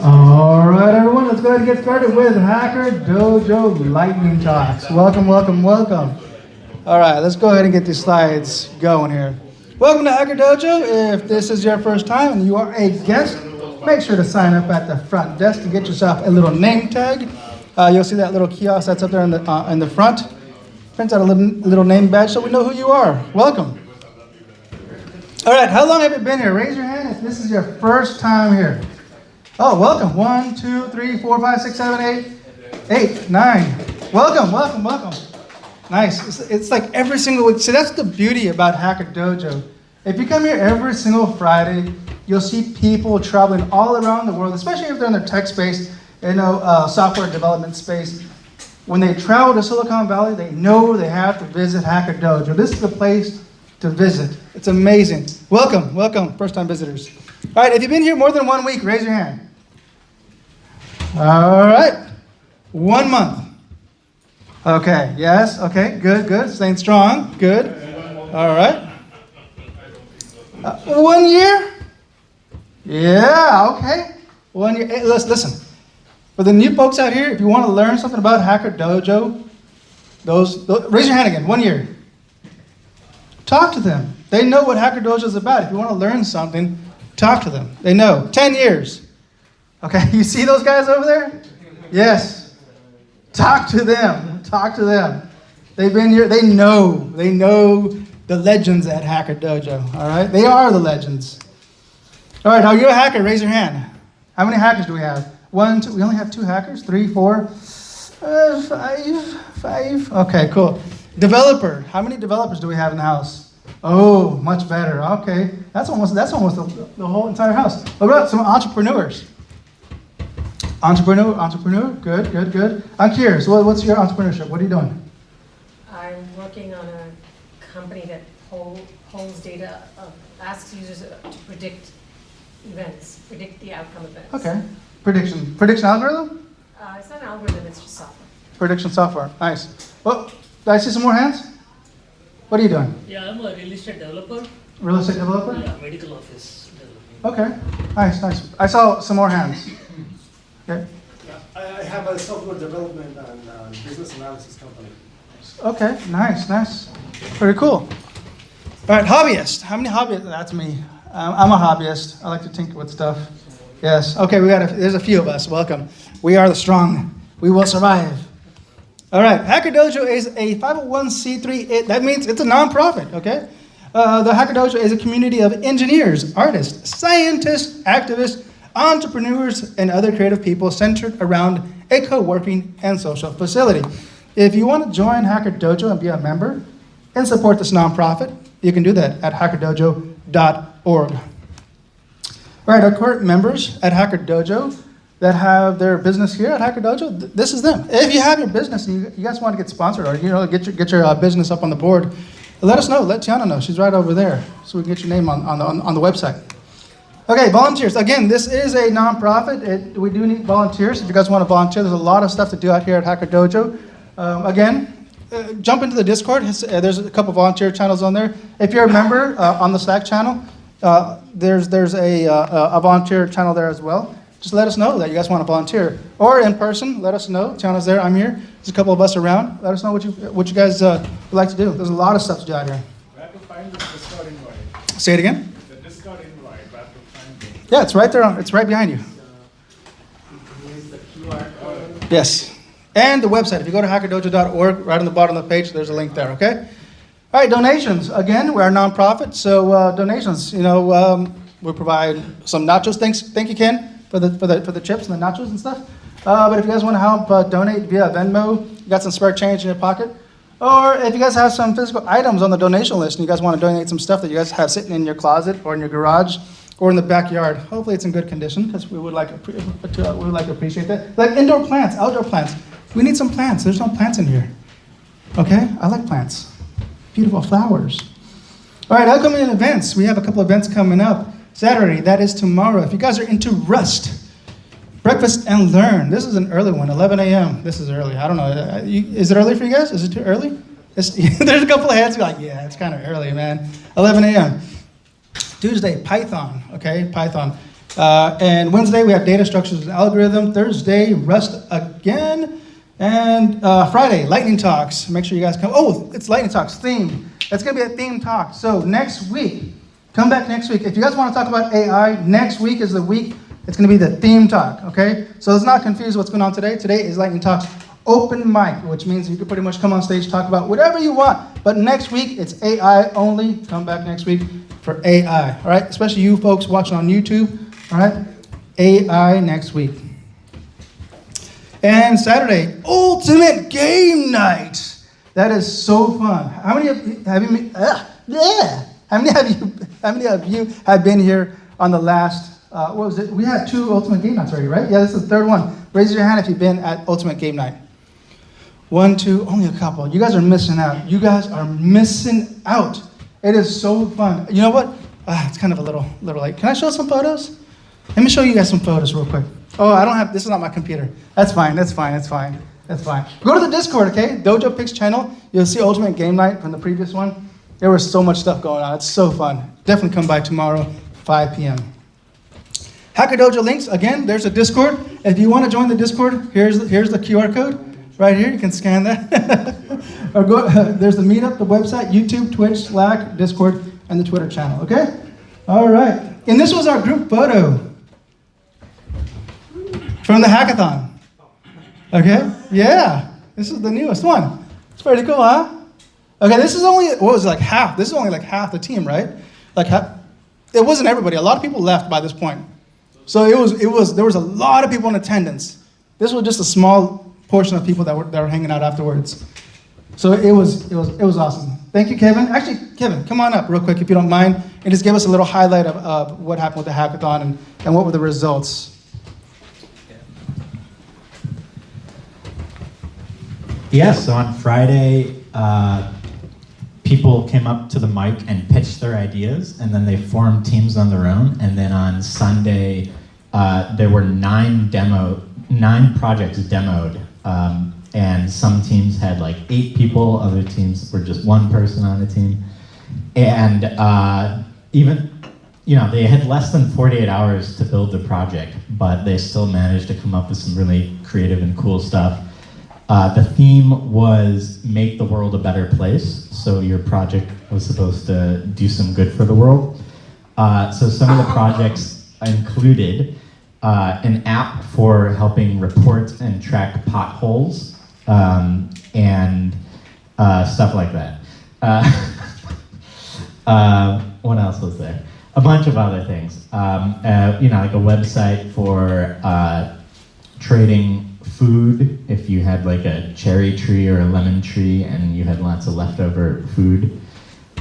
All right, everyone, let's go ahead and get started with Hacker Dojo Lightning Talks. Welcome, welcome, welcome. All right, let's go ahead and get these slides going here. Welcome to Hacker Dojo. If this is your first time and you are a guest, make sure to sign up at the front desk to get yourself a little name tag. You'll see that little kiosk that's up there in the front. Prints out a little name badge so we know who you are. Welcome. All right, how long have you been here? Raise your hand if this is your first time here. Oh, welcome. 1, 2, 3, 4, 5, 6, 7, 8, 9. Welcome, welcome, welcome. Nice. It's like every single week. See, that's the beauty about Hacker Dojo. If you come here every single Friday, you'll see people traveling all around the world, especially if they're in their tech space, software development space. When they travel to Silicon Valley, they know they have to visit Hacker Dojo. This is the place to visit. It's amazing. Welcome, welcome, first-time visitors. All right, if you've been here more than 1 week, raise your hand. All right, 1 month. Okay, yes, okay, good, staying strong, good. All right. 1 year? Yeah, okay. 1 year. Hey, listen, for the new folks out here, if you want to learn something about Hacker Dojo, raise your hand again, 1 year. Talk to them. They know what Hacker Dojo is about. If you want to learn something, talk to them. They know. 10 years. Okay, you see those guys over there? Yes. Talk to them. Talk to them. They've been here. They know the legends at Hacker Dojo. All right? They are the legends. All right, are you a hacker? Raise your hand. How many hackers do we have? 1, 2. We only have 2 hackers. 3, 4, 5. Okay, cool. Developer. How many developers do we have in the house? Oh, much better. Okay, that's almost the whole entire house. What about some entrepreneurs? Entrepreneur. Good. I'm curious. What's your entrepreneurship? What are you doing? I'm working on a company that holds data, asks users to predict events, predict the outcome of events. Okay. Prediction algorithm? It's not an algorithm, it's just software. Prediction software. Nice. Oh, did I see some more hands? What are you doing? Yeah, I'm a real estate developer. Real estate developer? Yeah, medical office developer. Okay. Nice. I saw some more hands. Okay. I have a software development and business analysis company. Okay, nice. Very cool. All right, hobbyist. How many hobbyists? That's me. I'm a hobbyist. I like to tinker with stuff. Yes. Okay, there's a few of us. Welcome. We are the strong. We will survive. All right, Hacker Dojo is a 501c3. That means it's a nonprofit, okay? The Hacker Dojo is a community of engineers, artists, scientists, activists, entrepreneurs, and other creative people centered around a co-working and social facility. If you want to join Hacker Dojo and be a member and support this nonprofit, you can do that at hackerdojo.org. All right, our current members at Hacker Dojo that have their business here at Hacker Dojo, this is them. If you have your business and you guys want to get sponsored or get your business up on the board, let us know. Let Tiana know. She's right over there, so we can get your name on the website. Okay, volunteers. Again, this is a nonprofit. We do need volunteers. If you guys want to volunteer, there's a lot of stuff to do out here at Hacker Dojo. Jump into the Discord. There's a couple volunteer channels on there. If you're a member on the Slack channel, there's a volunteer channel there as well. Just let us know that you guys want to volunteer. Or in person, let us know. Tiana's there, I'm here. There's a couple of us around. Let us know what you guys would like to do. There's a lot of stuff to do out here. Where to find the Discord invite? Say it again? The Discord invite, where to find it? Yeah, it's right there. It's right behind you. Use the QR code. Yes. And the website. If you go to hackerdojo.org, right on the bottom of the page, there's a link there, okay? All right, donations. Again, we're a nonprofit, so donations. We provide some nachos. Thank you, Ken, for the chips and the nachos and stuff. But if you guys want to help donate via Venmo, you got some spare change in your pocket. Or if you guys have some physical items on the donation list and you guys want to donate some stuff that you guys have sitting in your closet or in your garage or in the backyard, hopefully it's in good condition because we would like to appreciate that. Like indoor plants, outdoor plants. We need some plants. There's no plants in here. Okay? I like plants. Beautiful flowers. All right, upcoming events. We have a couple events coming up. Saturday, that is tomorrow. If you guys are into Rust, Breakfast and learn. This is an early one, 11 a.m. This is early. I don't know. Is it early for you guys? Is it too early? There's a couple of hands like, yeah, it's kind of early, man. 11 a.m. Tuesday, Python. Okay, Python. And Wednesday, we have data structures and algorithm. Thursday, Rust again. And Friday, lightning talks. Make sure you guys come. Oh, it's lightning talks, theme. It's going to be a theme talk. So next week, come back next week. If you guys want to talk about AI, next week is the week. It's going to be the theme talk, okay? So let's not confuse what's going on today. Today is lightning talks open mic, which means you can pretty much come on stage, talk about whatever you want. But next week, it's AI only. Come back next week for AI, all right? Especially you folks watching on YouTube, all right? AI next week. And Saturday, ultimate game night. That is so fun. How many of you have been here on the last? What was it? We had 2 ultimate game nights already, right? Yeah, this is the 3rd one. Raise your hand if you've been at ultimate game night. 1, 2, only a couple. You guys are missing out. You guys are missing out. It is so fun. You know what? It's kind of a little late. Can I show some photos? Let me show you guys some photos real quick. Oh, I don't have, this is not my computer. That's fine. Go to the Discord, okay? Dojo Picks channel. You'll see Ultimate Game Night from the previous one. There was so much stuff going on. It's so fun. Definitely come by tomorrow, 5 p.m. Hacker Dojo links, again, there's a Discord. If you want to join the Discord, here's the QR code. Right here, you can scan that. Or go, there's the meetup, the website, YouTube, Twitch, Slack, Discord, and the Twitter channel, okay? All right. And this was our group photo from the hackathon. Okay? Yeah. This is the newest one. It's pretty cool, huh? Okay, this is only, what was it, like half? This is only like half the team, right? Like half. It wasn't everybody. A lot of people left by this point. So there was a lot of people in attendance. This was just a small portion of people that were hanging out afterwards. So it was awesome. Thank you, Kevin. Actually, Kevin, come on up real quick if you don't mind, and just give us a little highlight of what happened with the hackathon and what were the results. Yeah, so on Friday, people came up to the mic and pitched their ideas, and then they formed teams on their own. And then on Sunday, there were 9 projects demoed. And some teams had like 8 people, other teams were just 1 person on the team. And even, they had less than 48 hours to build the project, but they still managed to come up with some really creative and cool stuff. The theme was make the world a better place. So your project was supposed to do some good for the world. So some of the projects included an app for helping report and track potholes and stuff like that. What else was there? A bunch of other things. Like a website for trading food if you had like a cherry tree or a lemon tree and you had lots of leftover food.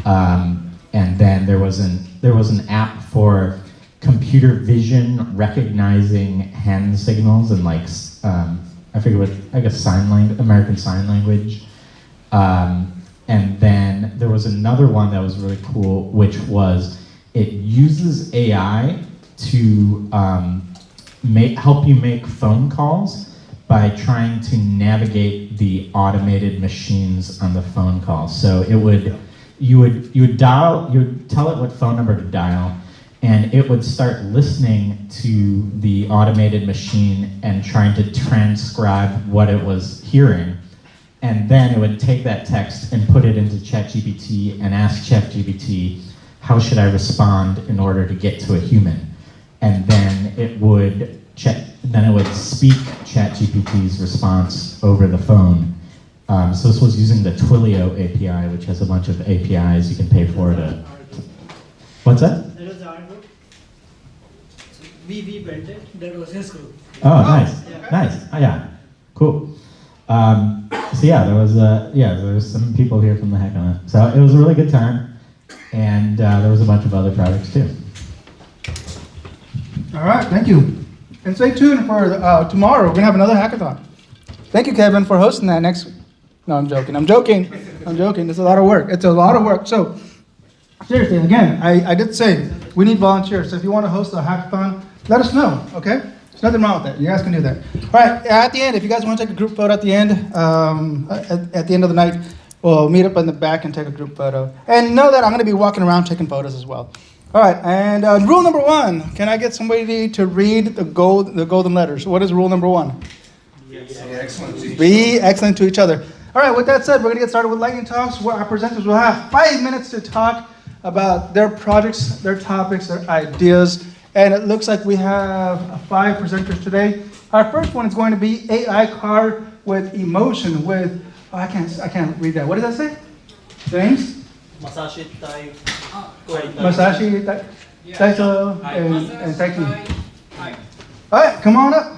And then there was an app for computer vision recognizing hand signals and like American Sign Language. And then there was another one that was really cool, which was it uses AI to help you make phone calls by trying to navigate the automated machines on the phone call. So you would tell it what phone number to dial, and it would start listening to the automated machine and trying to transcribe what it was hearing. And then it would take that text and put it into ChatGPT and ask ChatGPT, how should I respond in order to get to a human? And then it would speak ChatGPT's response over the phone. So this was using the Twilio API, which has a bunch of APIs you can pay for to... What's that? That was our group. We built it. That was his group. Oh, nice. Yeah. Nice. Oh, yeah. Cool. So yeah, there was some people here from the hackathon. So it was a really good time, and there was a bunch of other projects too. All right, thank you. And stay tuned for tomorrow. We're gonna have another hackathon. Thank you, Kevin, for hosting that next. No, I'm joking. It's a lot of work. So seriously, again, I did say we need volunteers. So if you want to host a hackathon, let us know. Okay. There's nothing wrong with that. You guys can do that. All right, at the end, if you guys want to take a group photo at the end, at the end of the night, we'll meet up in the back and take a group photo. And know that I'm going to be walking around taking photos as well. All right, and rule number 1. Can I get somebody to read the golden letters? What is rule number 1? Be excellent to each other. All right, with that said, we're going to get started with lightning talks, where our presenters will have 5 minutes to talk about their projects, their topics, their ideas. And it looks like we have 5 presenters today. Our first one is going to be AI car with emotion with, I can't read that. What does that say? James? Masashi Tai. Masashi Taito and Taiki. All right, come on up.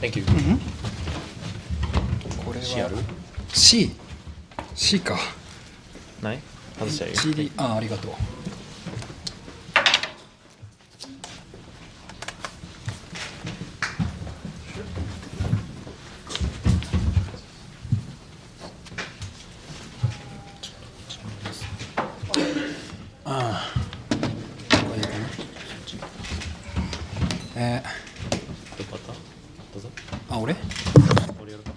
Thank you. これは C ある C か。ない外しちゃうよ。 CD ありがとう。ああ。これかな。どこあったどうぞ。あ俺？俺やるか。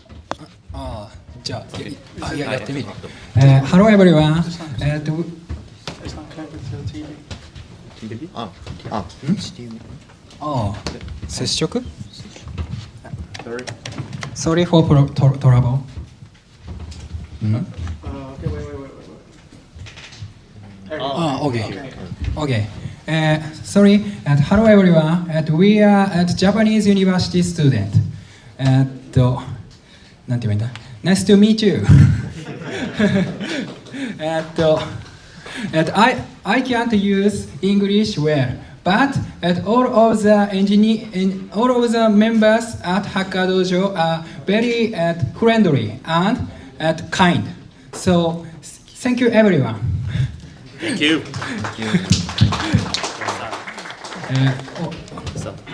ああじゃあやってみる。Hello everyone. It's not connected to the TV. TV? ああ接触 Sorry for trouble. Okay, wait. Okay. Sorry. Hello everyone. We are at Japanese university student. なんて言えばいいんだ Nice to meet you. I can't use English well, but all of the members at Hacker Dojo are very friendly and kind. So thank you everyone. Thank you.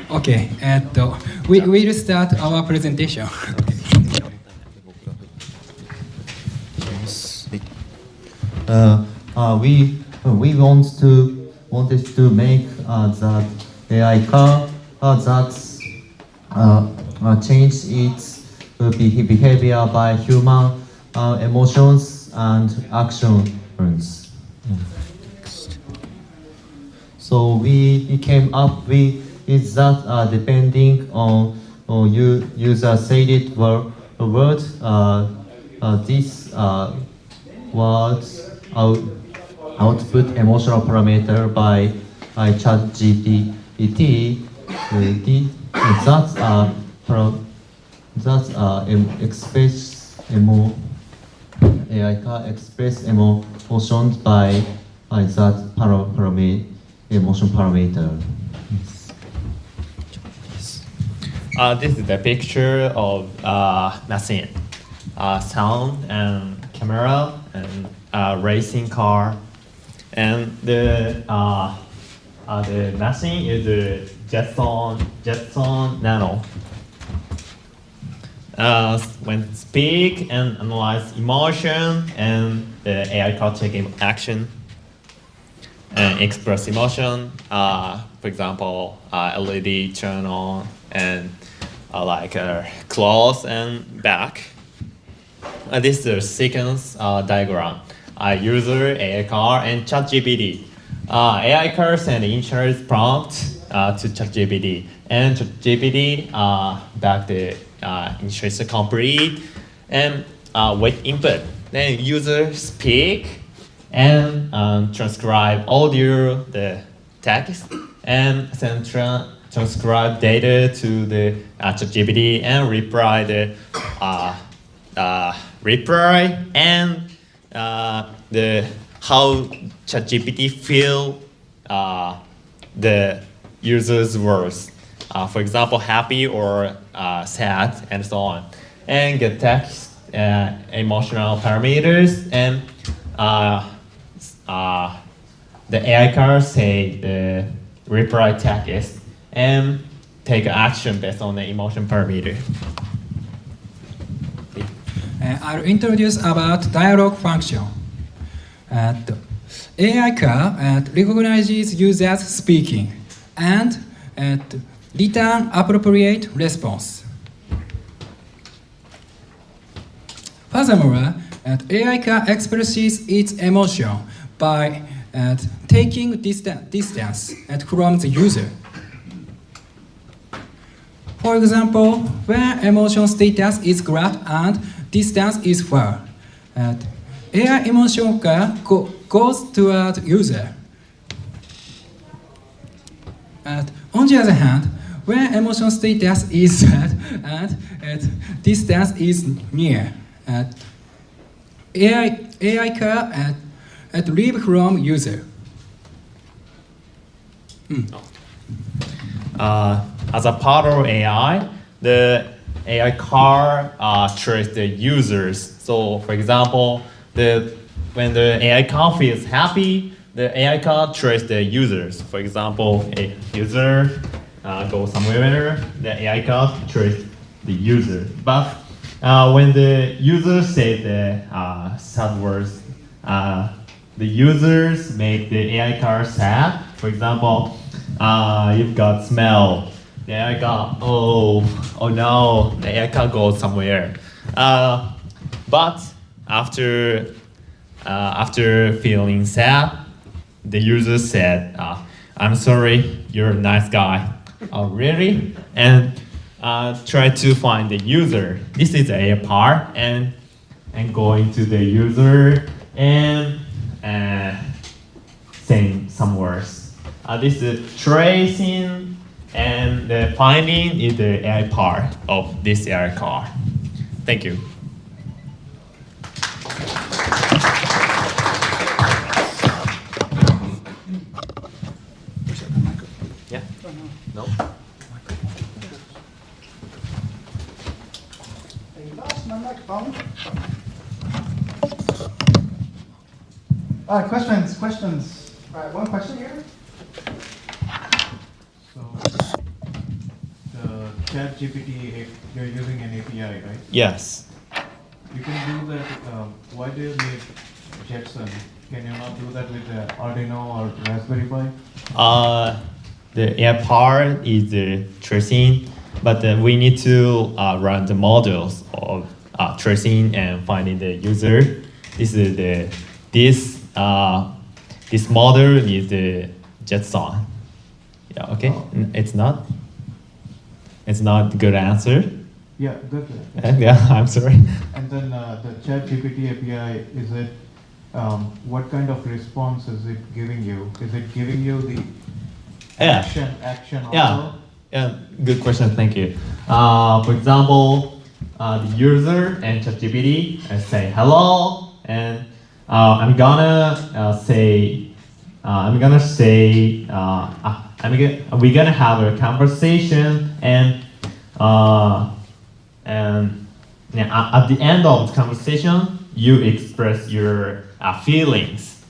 Okay. We will start our presentation. We wanted to make that AI car that change its behavior by human emotions and actions. So we came up with that depending on user said word. This was output emotional parameter by ChatGPT. Express AI car express emotions by that emotion parameter. This is the picture of machine, sound and camera and racing car, and the machine is a Jetson Nano. When speak and analyze emotion, and the AI car take action and express emotion. For example, LED turn on and like close and back. This is a sequence diagram. User, AI car, and ChatGPT. AI car send insurance prompt to ChatGPT, and ChatGPT back the insurance complete and with input. Then user speak and transcribe audio, the text, and send transcribe data to the ChatGPT and reply the reply and the how ChatGPT feel the user's words. For example, happy or sad and so on. And get text, emotional parameters, and the AI car say the reply text and take action based on the emotion parameter. I'll introduce about dialogue function. AI car recognizes users speaking and return appropriate response. Furthermore, AI car expresses its emotion by taking distance from the user. For example, when emotion status is glad and distance is far, AI emotion car goes toward user. On the other hand, when emotion status is sad and distance is near, AI car leave from user. As a part of AI, the AI car traces the users. So, for example, when the AI car feels happy, the AI car traces the users. For example, a user goes somewhere, the AI car traces the user. But when the user says the sad words, the users make the AI car sad. For example, you've got smell. The AI car, oh no, the AI car goes somewhere. But after feeling sad, the user said, I'm sorry, you're a nice guy. Oh, really? And try to find the user. This is a part, and going to the user and saying some words. This is tracing, and the finding is the AI part of this AI car. Thank you. Yeah? No? Any thoughts? My microphone. All right, questions. All right, one question here. So, the ChatGPT, you're using an API, right? Yes. You can do that. Why do you need Jetson? Can you not do that with the Arduino or Raspberry Pi? The AI part is the tracing, but we need to run the models of tracing and finding the user. This model is the Jetson. Yeah. Okay. It's not a good answer. Yeah, good. Yeah. I'm sorry. And then the ChatGPT API, is it, what kind of response is it giving you? Is it giving you the action also? Yeah, good question, thank you. For example, the user and ChatGPT say hello, and we're gonna have a conversation, and at the end of the conversation, you express your feelings,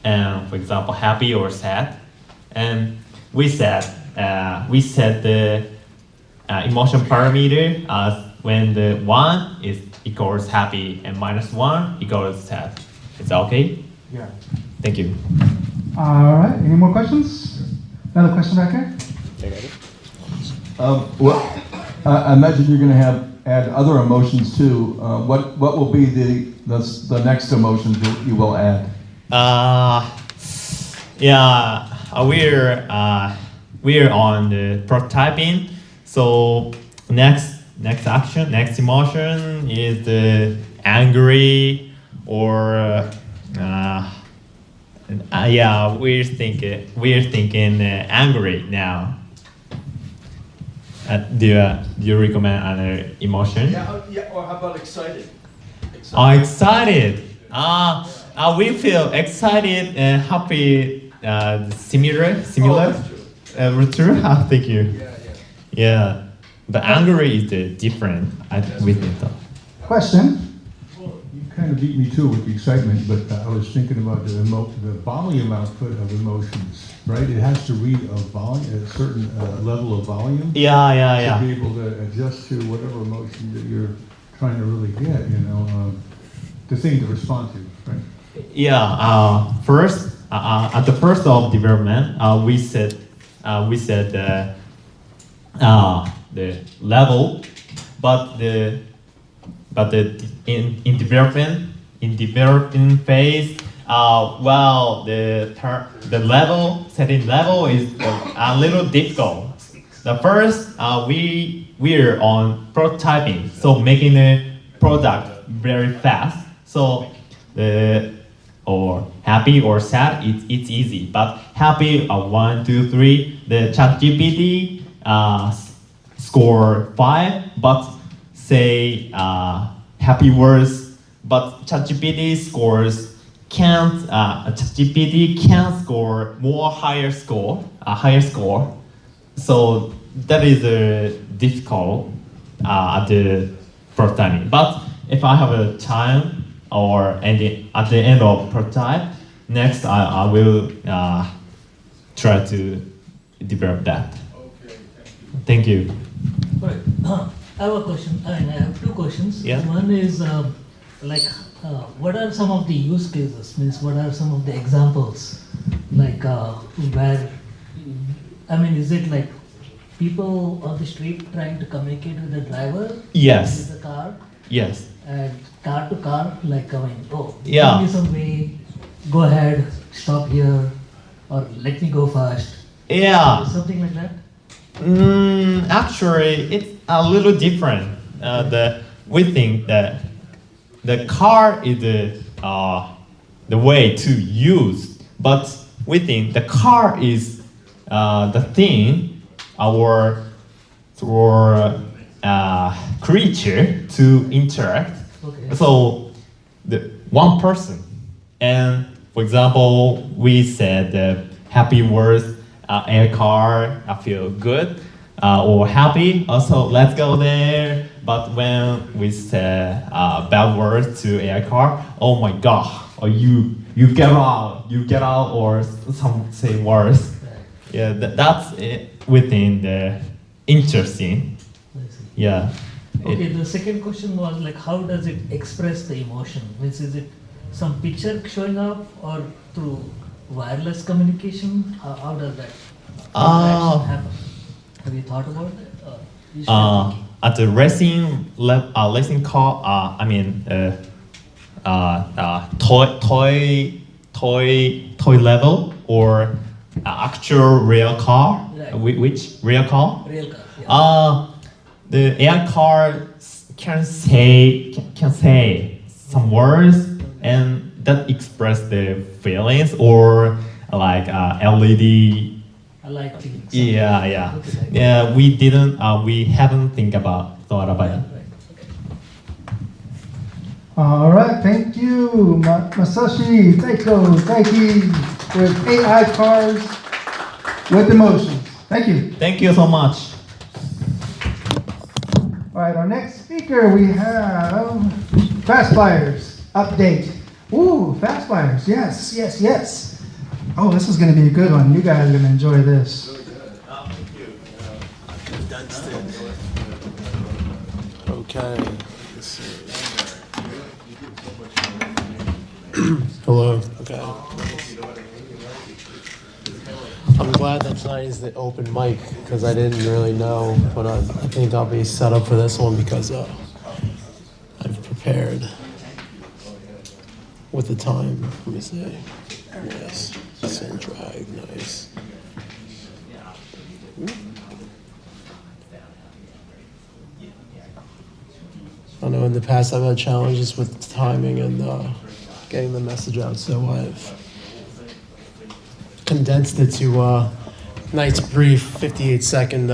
and for example, happy or sad, and we set the emotion parameter as when the 1 is equals happy and -1 equals sad. Is that okay? Yeah. Thank you. All right, any more questions? Another question back here? Well, I imagine you're going to add other emotions too. What will be the next emotions that you will add? We're on the prototyping. So next emotion is the angry, or we're thinking angry now. Do you recommend another emotion? Yeah, or how about excited? Excited. We feel excited and happy. Similar. Oh, that's true. True. Thank you. Yeah. But angry is different. We think so. Question? Well, you kind of beat me too with the excitement, but I was thinking about the volume output of emotions, right? It has to read a certain level of volume. Yeah. To be able to adjust to whatever emotion that you're trying to really get, the thing to respond to, right? Yeah. First, at the first of development, we said the level, but in developing phase, well, the level setting level is a little difficult. The first, we're on prototyping, so making a product very fast. So or happy or sad, it's easy. But happy, 1, 2, 3. The ChatGPT score 5, but say happy words. But ChatGPT scores ChatGPT can score higher score. So that is difficult at the prototyping. But if I have a time or at the end of prototype, next I will try to develop that. Okay, thank you. Right. I have a question. I have two questions. Yeah. One is what are some of the use cases? Means what are some of the examples? Like where, is it like people on the street trying to communicate with the driver? Yes. With the car? Yes. And car to car, like Yeah. give me some way, go ahead, stop here, or let me go fast. Yeah. Something like that? Actually, it's a little different. We think that the car is the way to use, but we think the car is the thing our creature to interact. Okay. So the one person, and for example, we said happy words, air car, I feel good, or happy. Also, let's go there. But when we say bad words to air car, oh my god, or you get out, or something worse. Yeah, that's it within the interesting. Yeah. Okay, the second question was like, how does it express the emotion? Means is it some picture showing up or through wireless communication? How does that interaction happen? Have you thought about that? Or you still thinking? At the racing car, toy level or actual real car. Right. Which real car? Real car. Yeah. The AI car can say some words and that express the feelings or like LED. I like things. Yeah. Okay. Yeah, we haven't thought about it. Right. Okay. All right, thank you, Masashi Taiki with AI cars with emotions. Thank you. Thank you so much. All right, our next speaker we have Fast Flyers update. Ooh, Fast Flyers, yes. Oh, this is going to be a good one. You guys are going to enjoy this. Okay. Hello. Okay. I'm glad that tonight is the open mic because I didn't really know, but I think I'll be set up for this one because I've prepared with the time. Let me see. Yes. Send drag. Nice. I know in the past I've had challenges with timing and getting the message out, so I've condensed it to a nice brief 58-second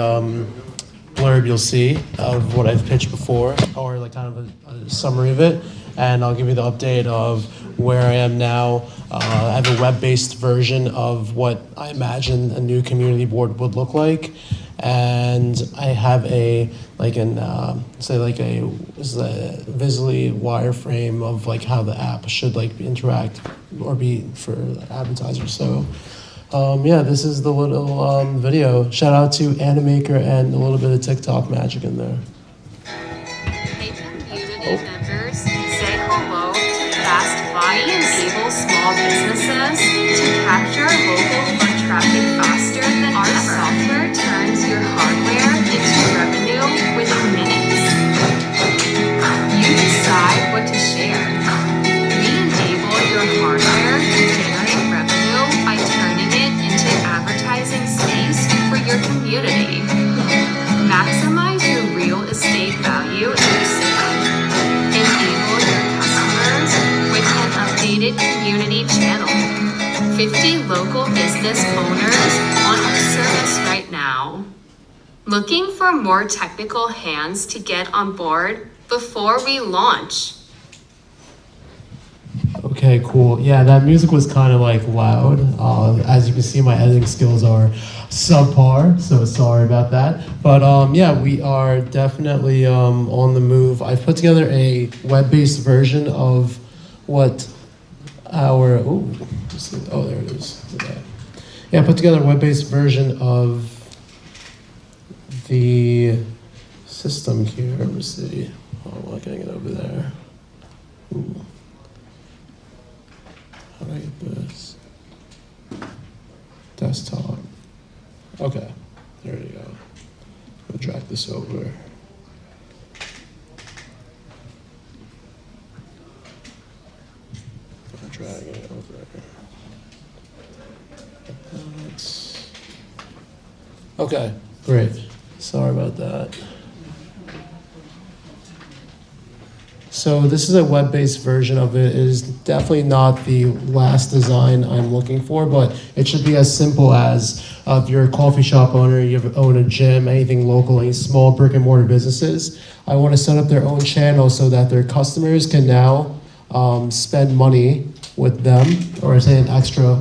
blurb you'll see of what I've pitched before, or like kind of a summary of it, and I'll give you the update of where I am now. I have a web-based version of what I imagine a new community board would look like, and I have a visually wireframe of like how the app should like interact or be for advertisers. So this is the little video. Shout out to Animaker and a little bit of TikTok magic in there. Hey, community members, say hello to Fast Flying Cable Small small businesses to capture local foot traffic faster than our software turns your hardware into revenue within minutes. You decide what to share. We enable your hardware to generate revenue by turning it into advertising space for your community. Maximize your real estate value in your city. Enable your customers with an updated community channel. 50 local business owners on our service right now. Looking for more technical hands to get on board before we launch. Okay, cool. Yeah, that music was kind of like loud. As you can see, my editing skills are subpar, so sorry about that. But yeah, we are definitely on the move. I've put together a web-based version of what our, there it is. Okay. Yeah, I put together a web-based version of the system here. Let me see. Oh, I'm not getting it over there. Ooh. How do I get this? Desktop. Okay, there you go. I'll drag this over. I'm dragging it over. Okay, great. Sorry about that. So this is a web-based version of it. It is definitely not the last design I'm looking for, but it should be as simple as if you're a coffee shop owner, you own a gym, anything local, any small brick and mortar businesses. I want to set up their own channel so that their customers can now spend money with them, or say an extra,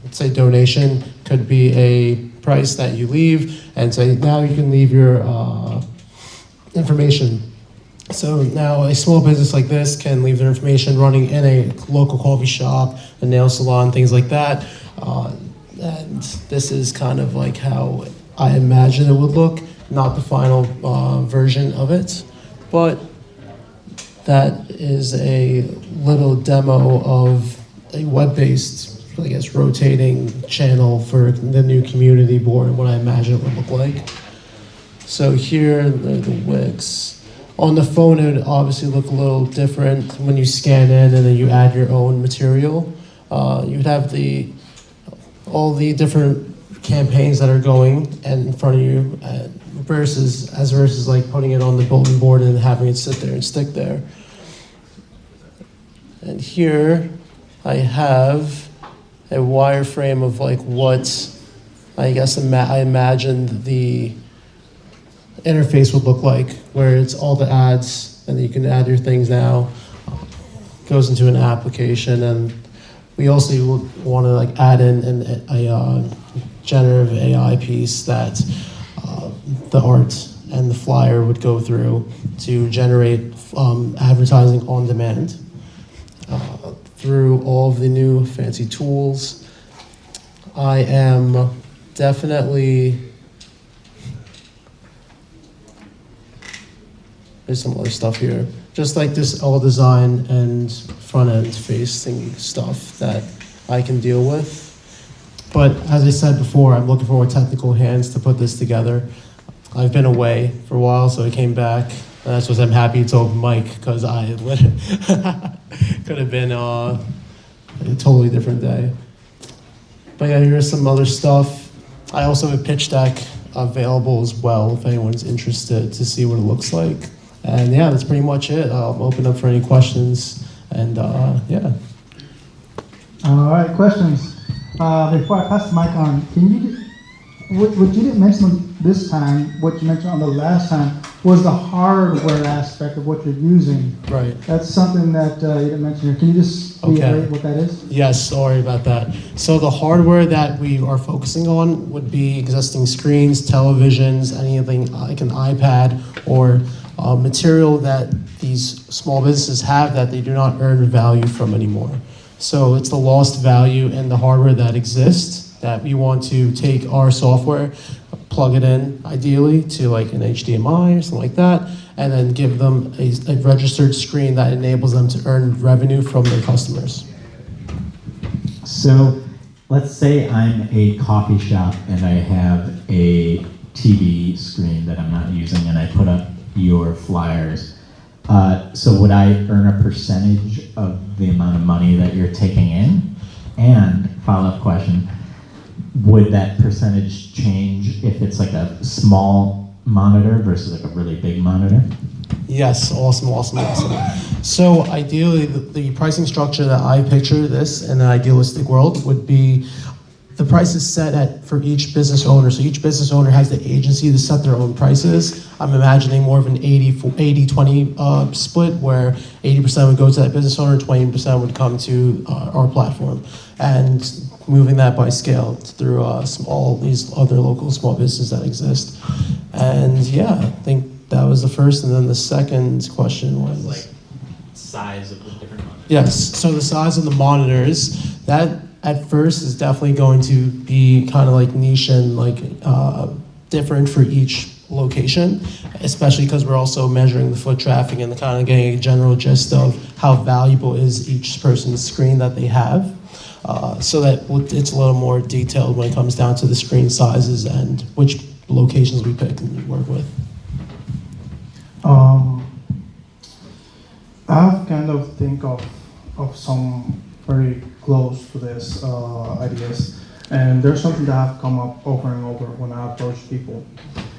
let's say donation could be a price that you leave, and say now you can leave your information. So now a small business like this can leave their information running in a local coffee shop, a nail salon, things like that. And this is kind of like how I imagine it would look, not the final version of it. But that is a little demo of a web-based, I guess, rotating channel for the new community board and what I imagine it would look like. So here are the Wix. On the phone, it would obviously look a little different when you scan in and then you add your own material. You'd have all the different campaigns that are going in front of you, versus like putting it on the bulletin board and having it sit there and stick there. And here I have a wireframe of like what I guess I imagined the interface would look like, where it's all the ads and you can add your things now. Goes into an application, and we also want to like add in a generative AI piece that the art and the flyer would go through to generate advertising on demand through all of the new fancy tools. I am definitely, there's some other stuff here. Just like this all design and front end facing stuff that I can deal with. But as I said before, I'm looking for more technical hands to put this together. I've been away for a while, so I came back. And that's what I'm happy it's open mic, because I could have been a totally different day. But yeah, here's some other stuff. I also have a pitch deck available as well if anyone's interested to see what it looks like. And yeah, that's pretty much it. I'll open up for any questions, and yeah. All right, questions. Before I pass the mic on, can you, what you didn't mention this time, what you mentioned on the last time, was the hardware aspect of what you're using. Right. That's something that you didn't mention here. Can you just reiterate what that is? Yes, sorry about that. So the hardware that we are focusing on would be existing screens, televisions, anything like an iPad, or material that these small businesses have that they do not earn value from anymore. So it's the lost value in the hardware that exists that we want to take our software, plug it in ideally to like an HDMI or something like that, and then give them a registered screen that enables them to earn revenue from their customers. So let's say I'm a coffee shop and I have a TV screen that I'm not using and I put up your flyers. So would I earn a percentage of the amount of money that you're taking in? And follow-up question, would that percentage change if it's like a small monitor versus like a really big monitor? Yes, awesome. So ideally, the pricing structure that I picture this in an idealistic world would be the price is set at for each business owner. So each business owner has the agency to set their own prices. I'm imagining more of an 80-20 split where 80% would go to that business owner, 20% would come to our platform. And moving that by scale through all these other local small businesses that exist. And yeah, I think that was the first. And then the second question was like size of the different monitors. Yes, so the size of the monitors, that at first is definitely going to be kind of like niche and like different for each location, especially because we're also measuring the foot traffic and kind of getting a general gist of how valuable is each person's screen that they have. So that it's a little more detailed when it comes down to the screen sizes and which locations we pick and work with. I've kind of think of some very close to this ideas, and there's something that have come up over and over when I approach people,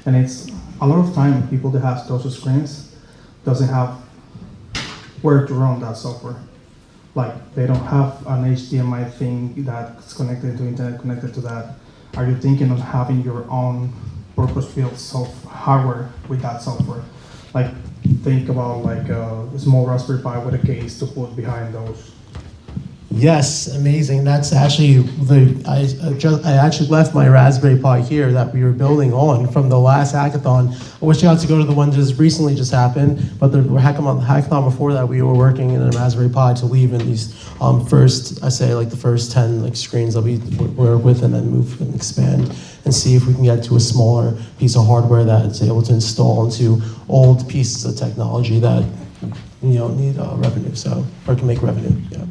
and it's a lot of time people that have those screens doesn't have where to run that software. Like they don't have an HDMI thing that's connected to internet, connected to that. Are you thinking of having your own purpose-built hardware with that software? Like think about like a small Raspberry Pi with a case to put behind those. Yes, amazing. That's actually I actually left my Raspberry Pi here that we were building on from the last hackathon. I wish I got to go to the one just recently just happened, but the hackathon before that we were working in a Raspberry Pi to leave in these the first 10 like screens that we work with, and then move and expand and see if we can get to a smaller piece of hardware that's able to install into old pieces of technology that need revenue, or can make revenue. Yeah.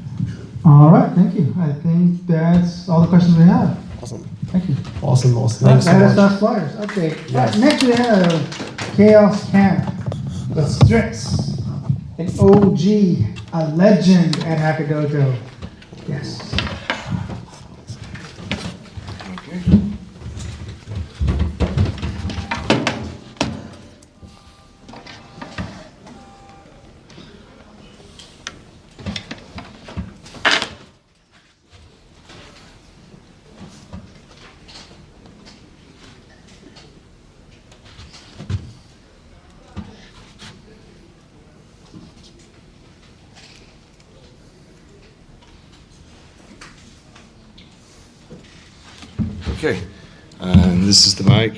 All right, thank you. I think that's all the questions we have. Awesome. Thank you. Awesome. Thanks so much. That's flyers. Okay. Yes. Right, next we have Chaos Camp, the Strix, an OG, a legend at Hacker Dojo. Yes. Okay, this is the mic.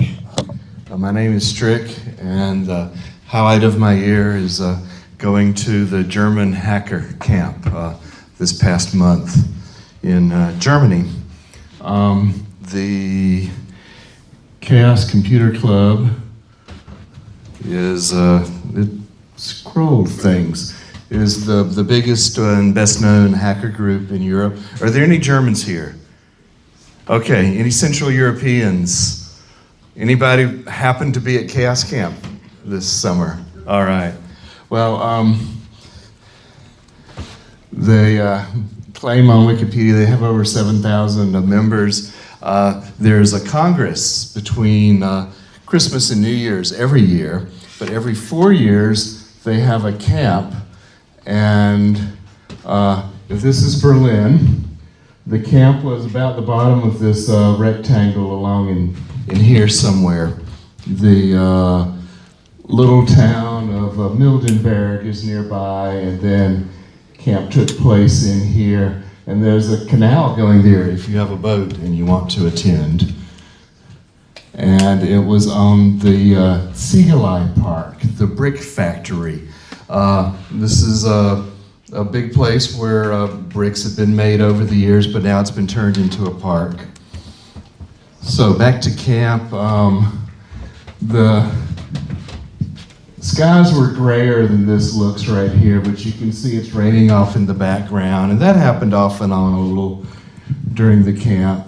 My name is Strick, and the highlight of my year is going to the German hacker camp this past month in Germany. The Chaos Computer Club is, it scrolled things, is the biggest and best known hacker group in Europe. Are there any Germans here? Okay, any Central Europeans? Anybody happen to be at Chaos Camp this summer? All right. Well, they claim on Wikipedia they have over 7,000 members. There's a congress between Christmas and New Year's every year, but every 4 years they have a camp. And if this is Berlin, the camp was about the bottom of this rectangle along in here somewhere. The little town of Mildenberg is nearby, and then camp took place in here. And there's a canal going there if you have a boat and you want to attend. And it was on the Siegelei Park, the brick factory. This is a big place where bricks have been made over the years, but now it's been turned into a park. So back to camp, the skies were grayer than this looks right here, but you can see it's raining off in the background, and that happened off and on a little during the camp.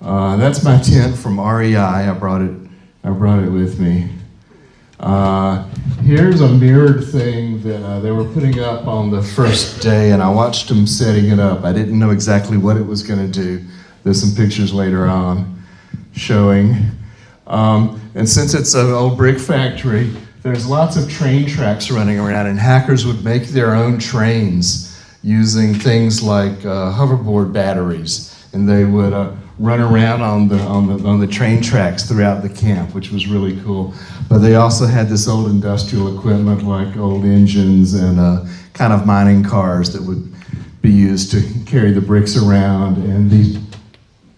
That's my tent from REI. I brought it with me. Here's a mirrored thing that they were putting up on the first day, and I watched them setting it up. I didn't know exactly what it was going to do. There's some pictures later on showing. And since it's an old brick factory, there's lots of train tracks running around, and hackers would make their own trains using things like hoverboard batteries, and they would run around on the train tracks throughout the camp, which was really cool. But they also had this old industrial equipment like old engines and kind of mining cars that would be used to carry the bricks around, and these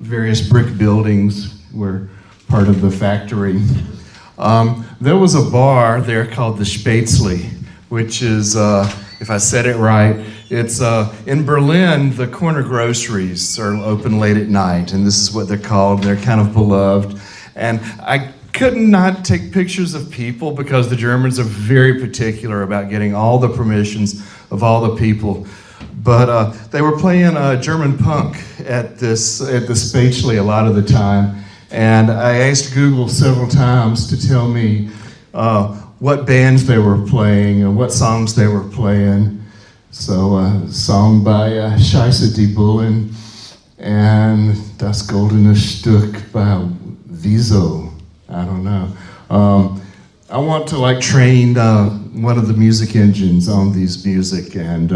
various brick buildings were part of the factory. There was a bar there called the Spätzle, which is, if I said it right, it's in Berlin, the corner groceries are open late at night, and this is what they're called. They're kind of beloved. And I could not take pictures of people because the Germans are very particular about getting all the permissions of all the people. But they were playing German punk at the Spätzle a lot of the time. And I asked Google several times to tell me what bands they were playing and what songs they were playing. So a song by Scheisse die Bullen and Das Goldene Stück by Wieso. I don't know. I want to train one of the music engines on these music and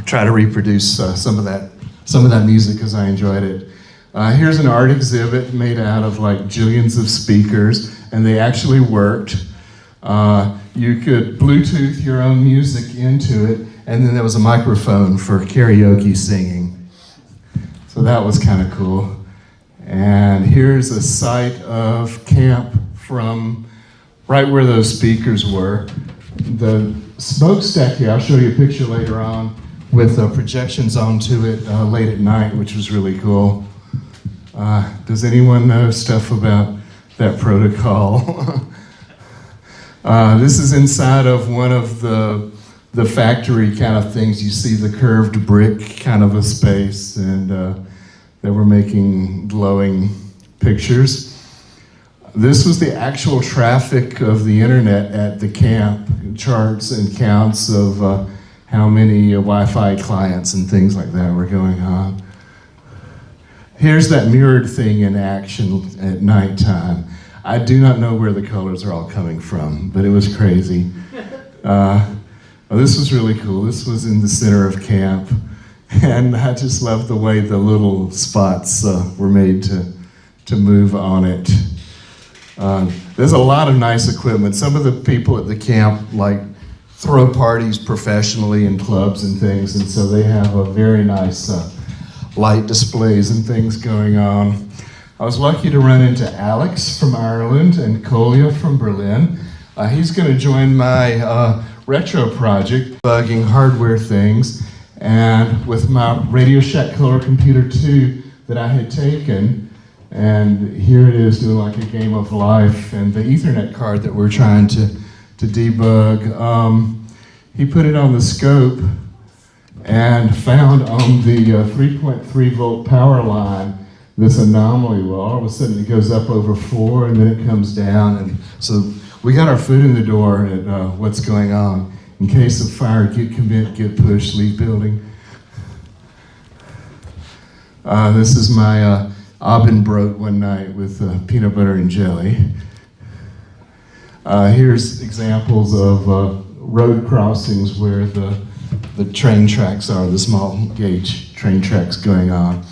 try to reproduce some of that music because I enjoyed it. Here's an art exhibit made out of jillions of speakers, and they actually worked. You could Bluetooth your own music into it, and then there was a microphone for karaoke singing. So that was kind of cool. And here's a site of camp from right where those speakers were. The smokestack here, I'll show you a picture later on, with projections onto it late at night, which was really cool. Does anyone know stuff about that protocol? This is inside of one of the factory kind of things. You see the curved brick kind of a space, and they were making glowing pictures. This was the actual traffic of the internet at the camp, charts and counts of how many Wi-Fi clients and things like that were going on. Here's that mirrored thing in action at nighttime. I do not know where the colors are all coming from, but it was crazy. This was really cool. This was in the center of camp, and I just loved the way the little spots were made to move on it. There's a lot of nice equipment. Some of the people at the camp throw parties professionally in clubs and things, and so they have a very nice light displays and things going on. I was lucky to run into Alex from Ireland and Kolya from Berlin. He's going to join my retro project, bugging hardware things, and with my Radio Shack Color Computer 2 that I had taken, and here it is doing a game of life, and the Ethernet card that we're trying to debug. He put it on the scope and found on the 3.3 volt power line this anomaly. Well, all of a sudden it goes up over 4 and then it comes down, and so we got our foot in the door at what's going on. In case of fire, get commit, get push, leave building. This is my Abendbrot one night with peanut butter and jelly. Here's examples of road crossings where the train tracks are, the small gauge train tracks going on.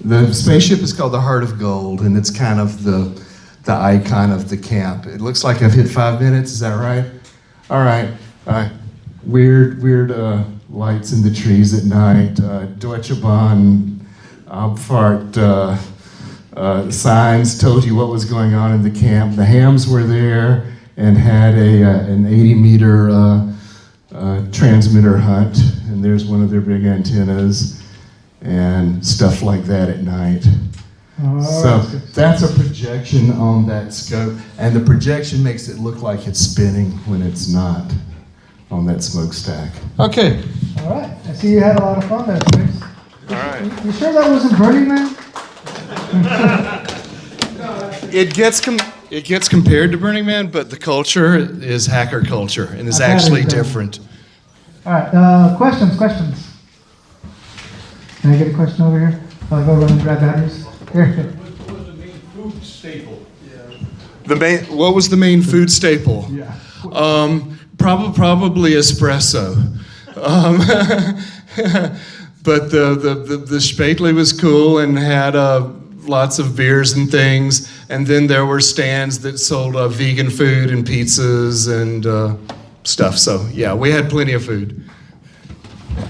The spaceship is called the Heart of Gold, and it's kind of the icon of the camp. It looks like I've hit 5 minutes, is that right? All right. Weird lights in the trees at night. Deutsche Bahn, Abfahrt signs told you what was going on in the camp. The hams were there and had an 80-meter transmitter hunt, and there's one of their big antennas and stuff like that at night. So that's a projection on that scope, and the projection makes it look like it's spinning when it's not on that smokestack. Okay. All right. I see you had a lot of fun there, Chris. All right. You sure that wasn't Burning Man? It gets compared to Burning Man, but the culture is hacker culture and is actually different. All right. Questions. Can I get a question over here? I'll go run and grab batteries. Here. What was the main food staple? What was the main food staple? Yeah. Probably espresso. But the Spätle was cool and had lots of beers and things. And then there were stands that sold vegan food and pizzas and stuff. So yeah, we had plenty of food.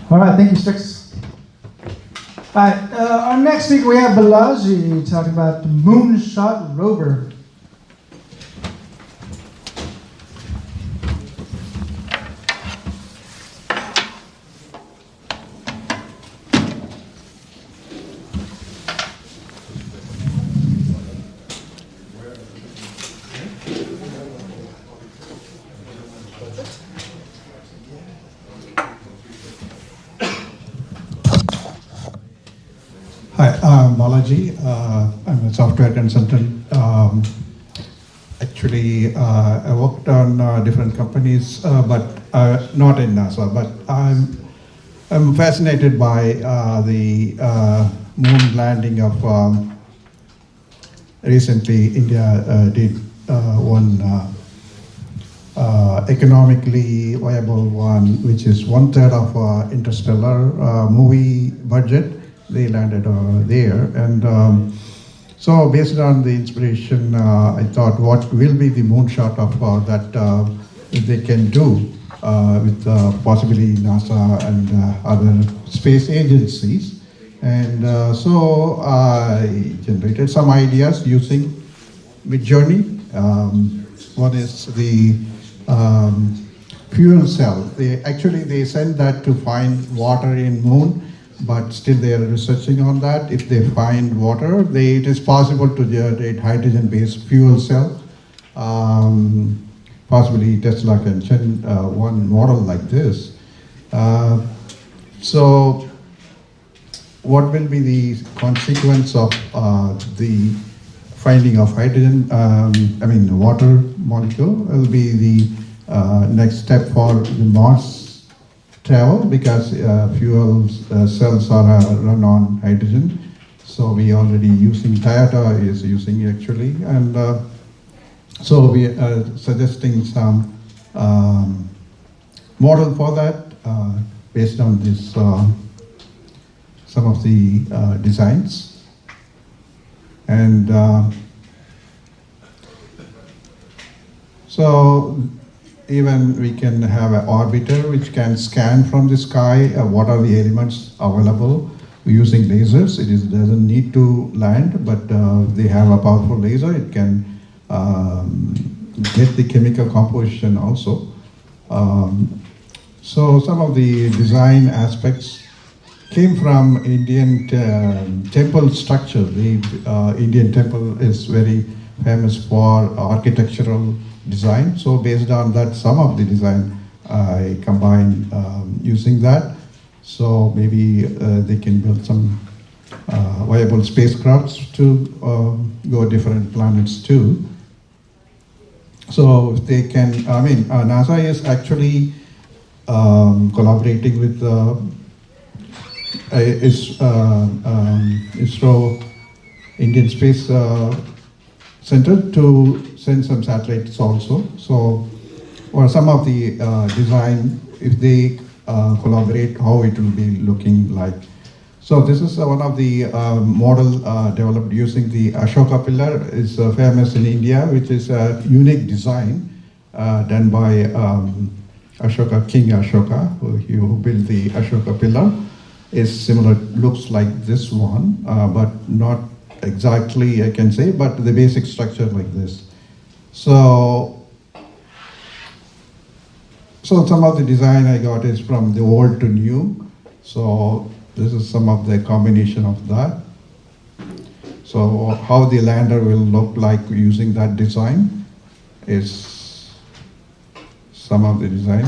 All right, thank you, Strix. All right, our next speaker we have Balaji talking about the Moonshot Rover. Hi, I'm Balaji. I'm a software consultant. Actually, I worked on different companies, but not in NASA. But I'm fascinated by the moon landing of recently. India did one economically viable one, which is 1/3 of interstellar movie budget. They landed there, and so based on the inspiration, I thought, what will be the moonshot of that they can do with possibly NASA and other space agencies. And so I generated some ideas using Midjourney. One is the fuel cell. They send that to find water in moon, but still they are researching on that. If they find water, it is possible to generate hydrogen-based fuel cell. Possibly Tesla can send one model like this. So what will be the consequence of the finding of hydrogen, water molecule will be the next step for the Mars travel, because fuel cells are run on hydrogen. So we already using, Toyota is using actually, and so we are suggesting some model for that based on this, some of the designs. And so even we can have an orbiter which can scan from the sky what are the elements available using lasers. It doesn't need to land, but they have a powerful laser. It can get the chemical composition also. So some of the design aspects came from Indian temple structure. The Indian temple is very famous for architectural design. So based on that, some of the design I combined using that. So maybe they can build some viable spacecrafts to go different planets too. So if they can, NASA is actually collaborating with ISRO, Indian Space Center, to send some satellites also. So, or some of the design, if they collaborate, how it will be looking like. So this is one of the model developed using the Ashoka pillar. Is famous in India, which is a unique design done by Ashoka, King Ashoka, who built the Ashoka pillar. Is similar, looks like this one, but not exactly, I can say, but the basic structure like this. So some of the design I got is from the old to new. So this is some of the combination of that. So how the lander will look like using that design is some of the design.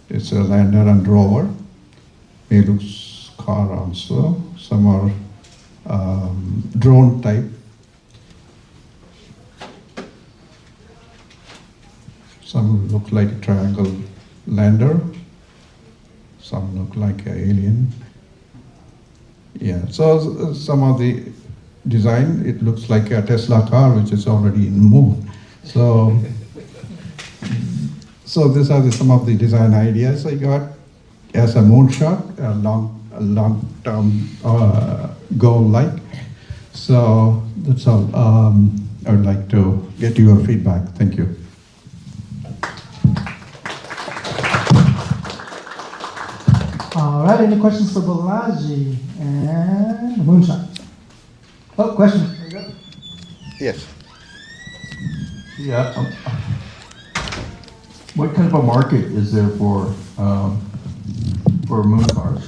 It's a lander and rover. It looks car also. Some are drone type. Some look like a triangle lander. Some look like an alien. Yeah, so some of the design, it looks like a Tesla car which is already in the moon. So these are some of the design ideas I got as a moonshot, a long-term goal like. So that's all. I would like to get your feedback. Thank you. All right, any questions for Balaji and Moonshot? Oh, question. There you go. Yes. Yeah. What kind of a market is there for moon cars?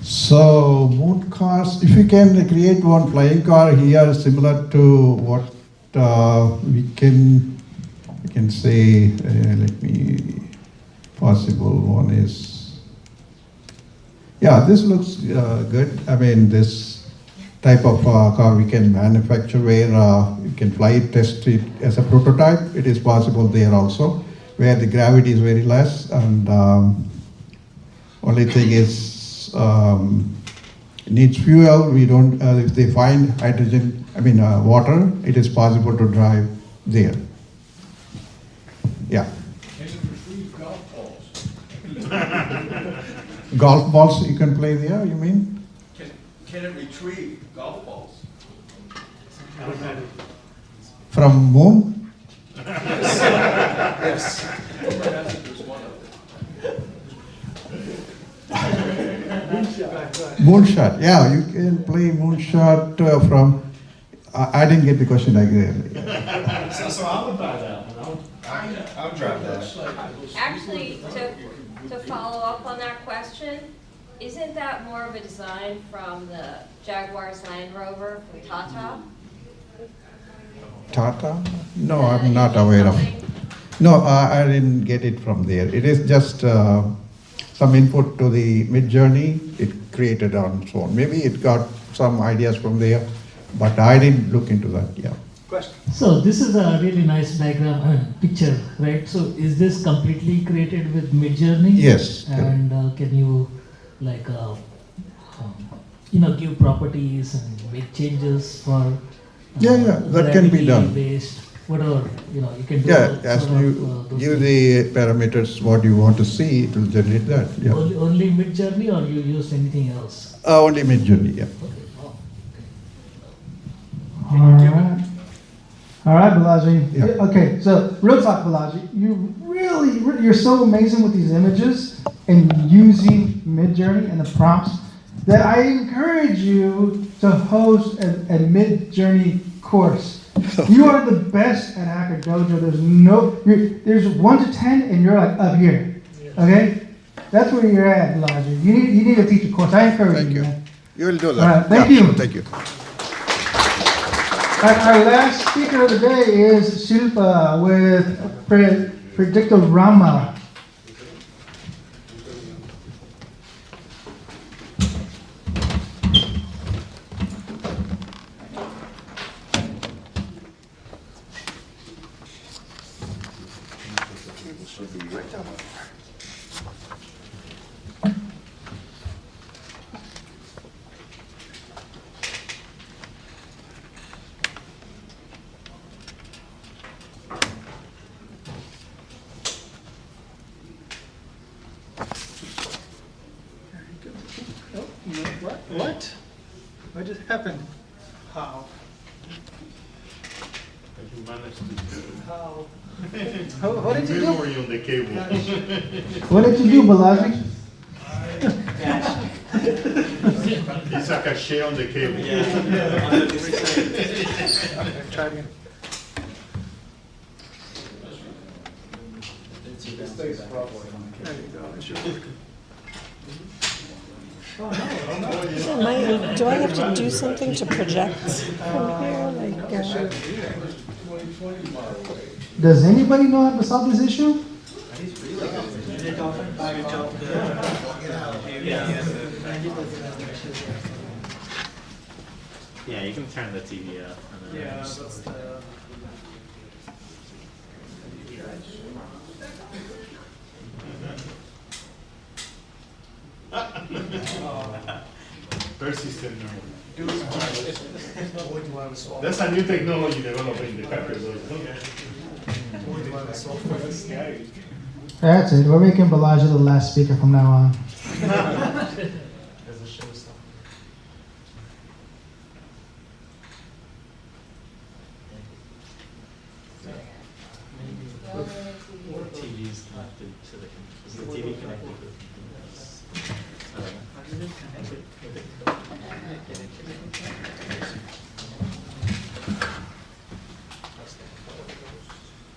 So moon cars, if you can create one flying car here similar to what we can say, let me, possible one is, yeah, this looks good. I mean, this type of car we can manufacture where you can fly it, test it as a prototype. It is possible there also, where the gravity is very less, and only thing is it needs fuel. We don't, if they find hydrogen, water, it is possible to drive there. Yeah. Golf balls you can play there, you mean? Can it retrieve golf balls? From moon? Yes. Moonshot, yeah, you can play moonshot from. I didn't get the question again. So I would buy that one. I would drive that. Actually, to follow up on that question, isn't that more of a design from the Jaguar's Land Rover from Tata? Tata? No, I'm not aware of. No, I didn't get it from there. It is just some input to the mid-journey. It created on its own. Maybe it got some ideas from there, but I didn't look into that. Yeah. Question. So this is a really nice diagram, picture, right? So is this completely created with Midjourney? Yes. And can you give properties and make changes for Yeah, that can be done. Based, whatever, you can do. Yeah, as you give the parameters what you want to see, it will generate that. Yeah. Only Midjourney, or you use anything else? Only mid-journey, yeah. All right, Balaji. Yeah. Okay, so real talk, Balaji. You're so amazing with these images and using Midjourney and the prompts that I encourage you to host a Midjourney course. You are the best at Hacker Dojo. There's 1 to 10, and you're like up here. Okay, that's where you're at, Balaji. You need to teach a course. I encourage you. Man. You will do that. All right, thank you. Thank you. Our last speaker of the day is Shilpa with Predictorama. What? What just happened? How? You managed to do it. How? What did you do? Memory on the cable. What did you do, Balaji? It's like a share on the cable. Okay, try it again. There you go. It should work. Do I have to do something to project from here? Does anybody know how to solve this issue? Yeah, you can turn the TV off. Yeah, that's the... First system That's a new technology developed in the Hacker Dojo. That's it. We're making Balaji the last speaker from now on. As a showstopper. TV is connected to the computer. Is the TV connected to the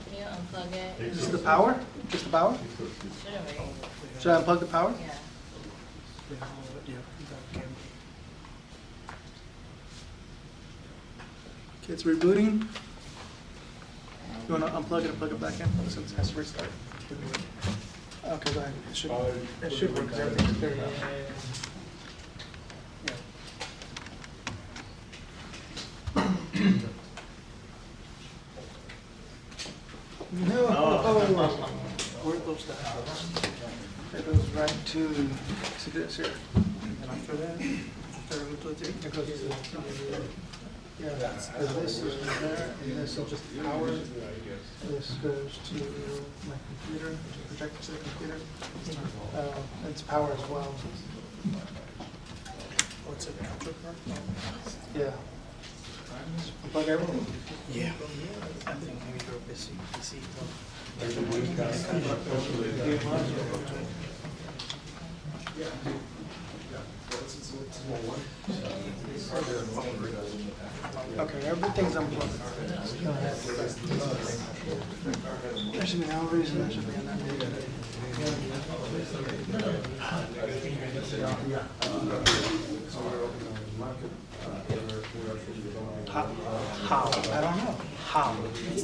Can you unplug it? Just the power? Just the power? Should I unplug the power? Yeah. Okay, it's rebooting. You want to unplug it and plug it back in? Since it has to restart. Okay, go ahead. It should work. Everything's clear now. No. Where are those down? It goes right to, see this here. And after that, it goes to, yeah, because this is there, and this is just power. This goes to my computer, to project to the computer. It's power as well. What's it? Yeah. Plug everything? Yeah. I think maybe go PC. Okay, everything's unplugged. There should be no reason that should be in that meeting. How? I don't know. How? Let's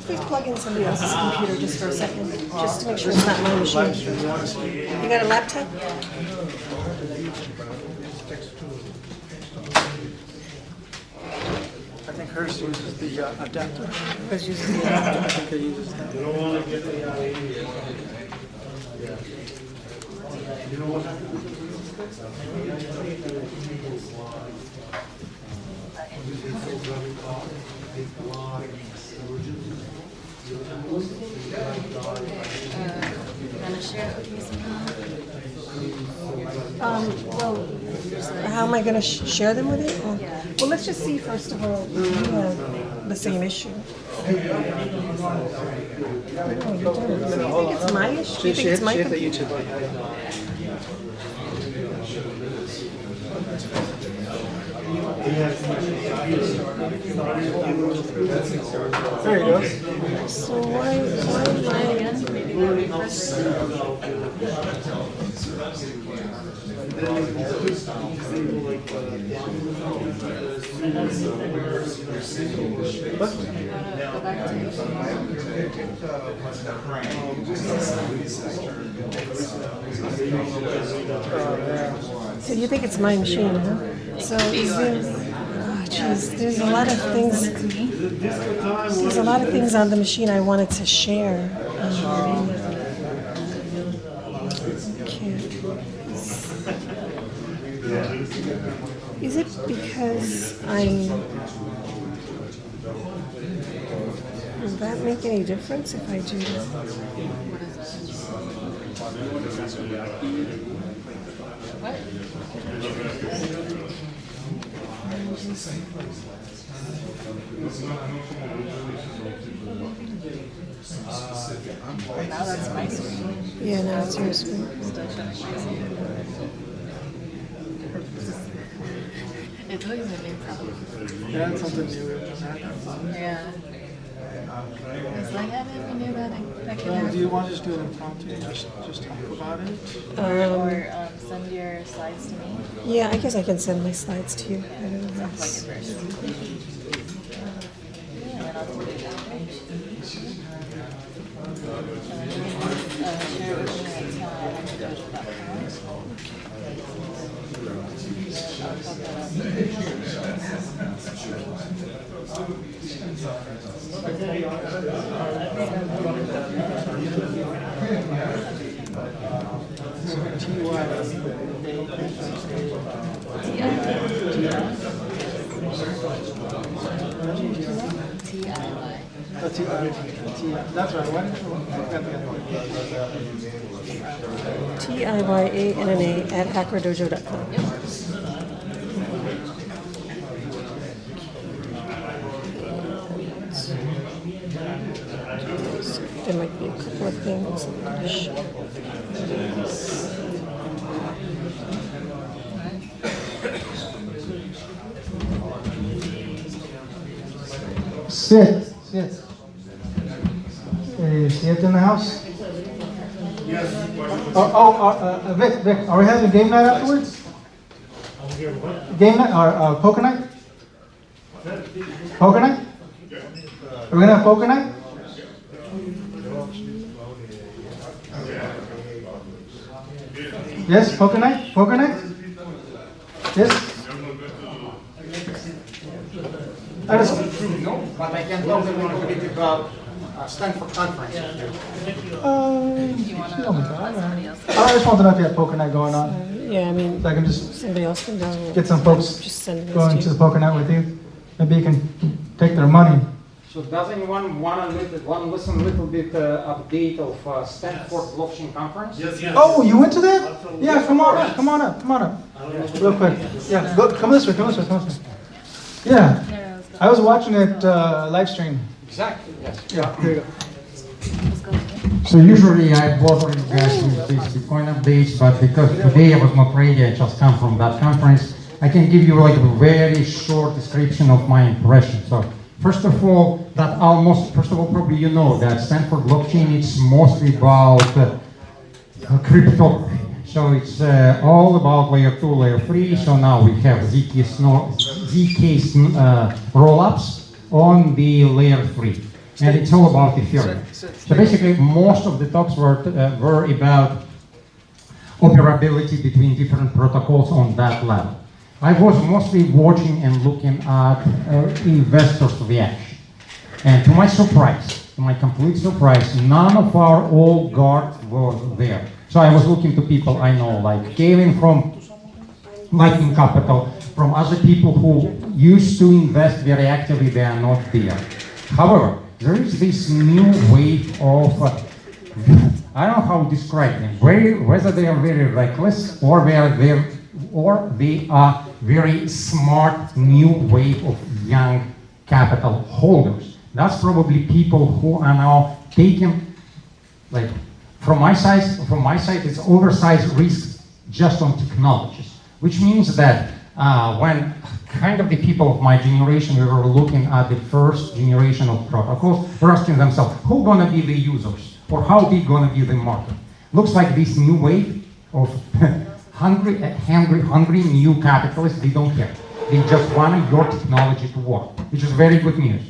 please plug in somebody else's computer just for a second, just to make sure it's not my machine. You got a laptop? I think hers uses the adapter. Hers uses the adapter. I think it uses that. You don't want to get the You know what? Gonna share it with me somehow? Well, how am I going to share them with you? Well, let's just see first of all, we have the same issue. What are you doing? Do you think it's my issue? Do you think it's my computer? There you go. So why am I... So you think it's my machine, huh? So geez, there's a lot of things. There's a lot of things on the machine I wanted to share. Is it because Does that make any difference if I do this? Now that's my screen. Yeah, now it's your screen. It's always a new problem. Yeah, that's something new. Yeah. It's like, I never knew that could Well, happen. do you want to just do an impromptu, just talk about it? Or send your slides to me. Yeah, I guess I can send my slides to you. Plug it first. Yeah, and I'll do it that way. That's right. TIYANNA@hackerdojo.com. There might be a couple of things. Sit. Is Sid in the house? Yes. Vic, are we having game night afterwards? Game night or poker night? Poker night? Are we gonna have poker night? Yes, poker night? Poker night? Yes? No, but I can talk a little bit about Stanford conference. I just want to know if you have poker night going on. Yeah, I mean, So I can just somebody else can go. get some folks Just send this going to to you. the poker night with you. Maybe you can take their money. So does anyone want to listen a little bit update of Stanford blockchain conference? Yes. Oh, you went to that? Yeah, come on up. Real quick. Yeah, come this way. Yeah, I was watching it live stream. Exactly, yes. Yeah, here you go. So usually I bother you guys with these Bitcoin updates, but because today I was not ready, I just come from that conference, I can give you like a very short description of my impression. So first of all, probably you know that Stanford blockchain is mostly about cryptography. So it's all about layer 2, layer 3. So now we have ZK rollups on the layer 3. And it's all about Ethereum. So basically, most of the talks were about operability between different protocols on that level. I was mostly watching and looking at investors' reaction. And to my complete surprise, none of our old guard was there. So I was looking to people I know, like Kevin from Lightning Capital, from other people who used to invest very actively, they are not there. However, there is this new wave of, I don't know how to describe them, whether they are very reckless or they are very smart new wave of young capital holders. That's probably people who are now taking, like, from my side, it's oversized risks just on technologies, which means that when kind of the people of my generation, we were looking at the first generation of protocols, we're asking themselves, who gonna be the users, or how big gonna be the market? Looks like this new wave of hungry new capitalists, they don't care. They just want your technology to work, which is very good news,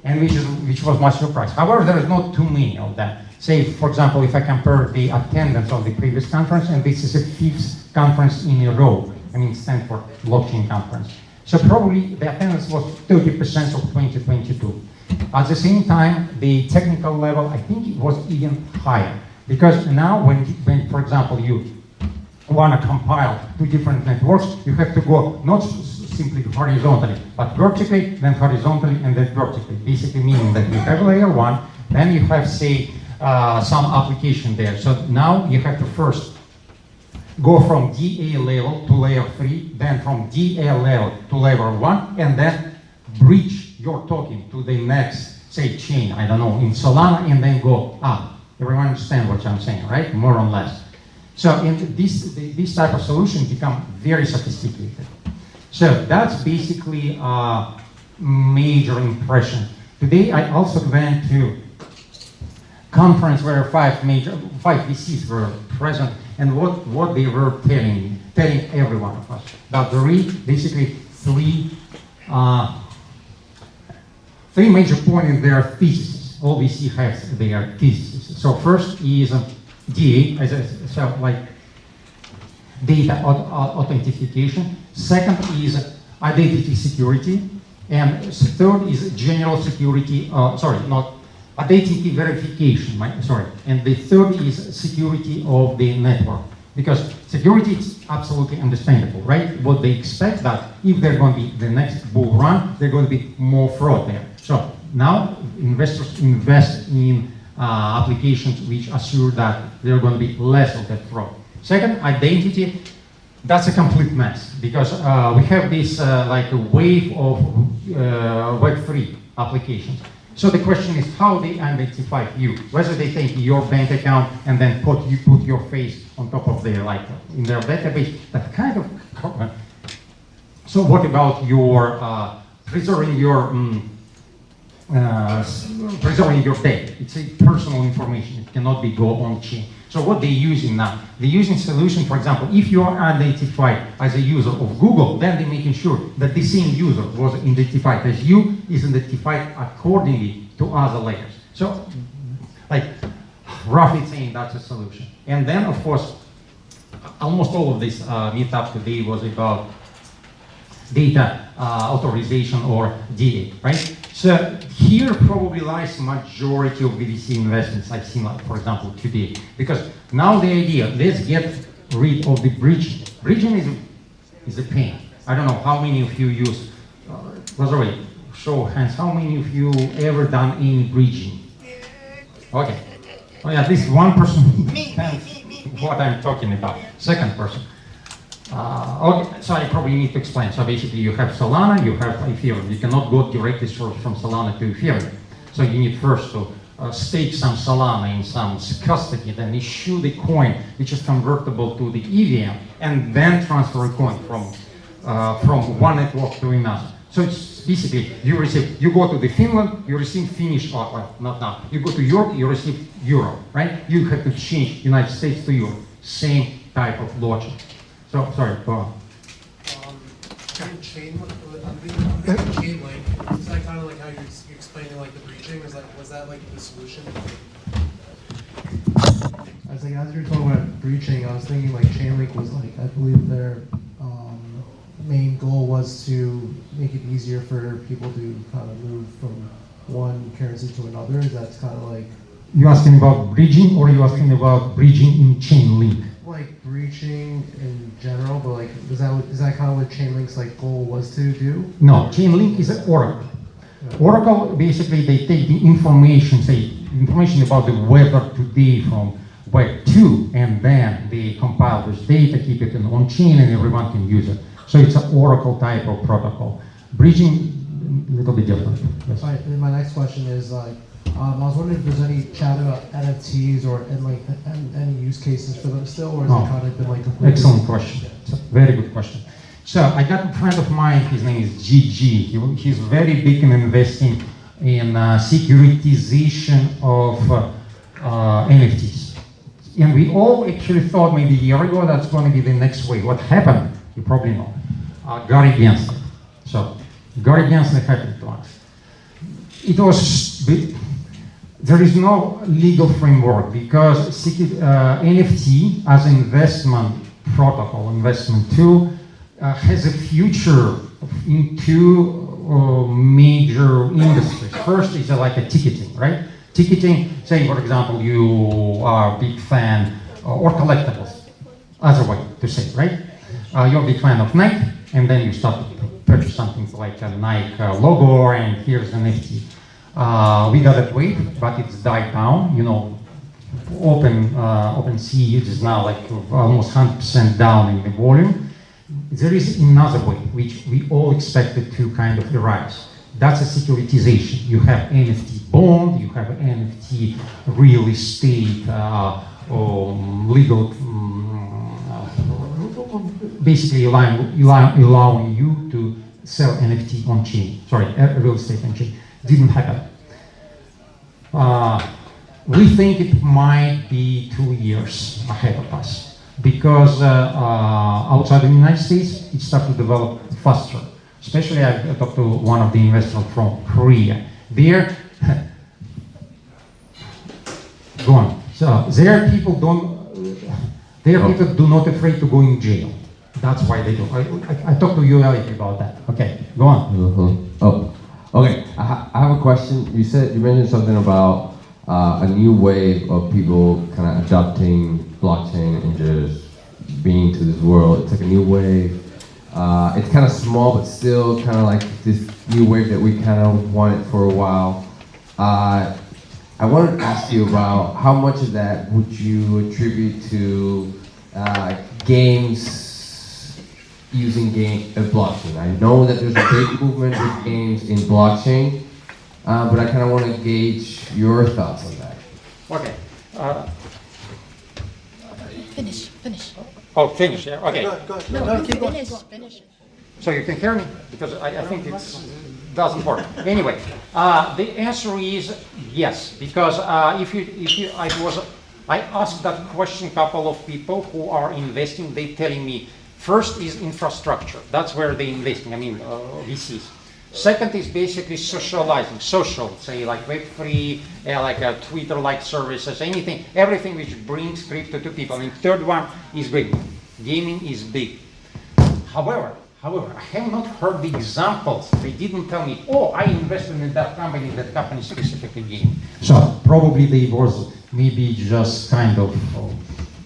and which was my surprise. However, there is not too many of that. Say, for example, if I compare the attendance of the previous conference, and this is the 5th conference in a row, Stanford blockchain conference. So probably the attendance was 30% of 2022. At the same time, the technical level, I think it was even higher. Because now when for example, you want to compile two different networks, you have to go not simply horizontally, but vertically, then horizontally, and then vertically. Basically meaning that you have layer 1, then you have, say, some application there. So now you have to first go from DA level to layer 3, then from DA level to layer 1, and then bridge your token to the next, say, chain, I don't know, in Solana, and then go up. Everyone understand what I'm saying, right? More or less. So in this type of solution become very sophisticated. So that's basically a major impression. Today I also went to conference where five VCs were present, and what they were telling every one of us. That there is basically three major points in their thesis. All VC has their thesis. So first is DA, as I said, like data authentication. Second is identity security. And third is general security, not identity verification, And the third is security of the network. Because security is absolutely understandable, right? What they expect that if they're going to be the next bull run, there's going to be more fraud there. So now investors invest in applications which assure that there are going to be less of that fraud. Second, identity, that's a complete mess because we have this like a wave of Web3 applications. So the question is how they identify you, whether they take your bank account and then put your face on top of their, like in their database, that kind of. So what about your preserving your data? It's a personal information. It cannot be go on chain. So what they're using now? They're using solution, for example, if you are identified as a user of Google, then they're making sure that the same user was identified as you is identified accordingly to other layers. So, like, roughly saying that's a solution. And then, of course, almost all of this meetup today was about data authorization or DA, right? So here probably lies majority of VC investments I've seen, like, for example, today. Because now the idea, let's get rid of the bridging. Bridging is a pain. I don't know how many of you use, by the way, show of hands, how many of you ever done any bridging? Okay. Oh, yeah, at least one person understands what I'm talking about. Second person. Okay, so I probably need to explain. So basically you have Solana, you have Ethereum. You cannot go directly from Solana to Ethereum. So you need first to stake some Solana in some custody, then issue the coin, which is convertible to the EVM, and then transfer a coin from one network to another. So it's basically you go to the Finland, you receive Finnish, not now. You go to Europe, you receive Euro, right? You have to change United States to Euro. Same type of logic. So, sorry, go on. Chain link, is that kind of like how you're explaining like the breaching? Was that like the solution? I was like, as you're talking about breaching, I was thinking like Chainlink was like, I believe their main goal was to make it easier for people to kind of move from one currency to another. That's kind of like. You asking about bridging, or you asking about bridging in Chainlink? Like breaching in general, but like is that kind of what Chainlink's like goal was to do? No, Chainlink is an oracle. Oracle basically they take the information, say information about the weather today from Web 2, and then they compile this data, keep it on chain, and everyone can use it. So it's an oracle type of protocol. Bridging a little bit different. Yes. Right, and my next question is like. I was wondering if there's any chat about NFTs or any use cases for them still, or is it kind of been like completely? Excellent question. It's a very good question. So I got a friend of mine. His name is GG. He's very big in investing in securitization of NFTs, and we all actually thought maybe a year ago that's going to be the next way. What happened? You probably know. Gary Gensler. So Gary Gensler happened to us. It was. There is no legal framework because NFT as an investment protocol, investment tool, has a future in two major industries. First is like a ticketing, right? Ticketing, say for example, you are a big fan, or collectibles, other way to say, right? You're a big fan of Nike, and then you start to purchase something like a Nike logo, and here's an NFT. We got it wave, but it's died down. You know, OpenSea is now like almost 100% down in the volume. There is another way, which we all expected to kind of arise. That's a securitization. You have NFT bond, you have NFT real estate, legal, basically allowing you to sell NFT on chain. Sorry, real estate on chain. Didn't happen. We think it might be 2 years ahead of us because outside the United States, it started to develop faster. Especially I talked to one of the investors from Korea. There, So there people do not afraid to go in jail. That's why they do. I talked to you earlier about that. Okay, go on. Oh, okay. I have a question. You mentioned something about a new wave of people kind of adopting blockchain and just being to this world. It's like a new wave. It's kind of small, but still kind of like this new wave that we kind of wanted for a while. I wanted to ask you about how much of that would you attribute to games using blockchain. I know that there's a big movement with games in blockchain, but I kind of want to gauge your thoughts on that. Okay. Finish. Oh, finish, yeah, okay. No, keep going. Finish. So you can hear me? Because I think it doesn't work. Anyway, the answer is yes, because I asked that question a couple of people who are investing, they telling me, first is infrastructure, that's where they're investing, VCs. Second is basically socializing, social, say like Web3, like Twitter-like services, everything which brings crypto to people. And third one is big. Gaming is big. However, I have not heard the examples. They didn't tell me, oh, I invested in that company specifically gaming. So probably they was maybe just kind of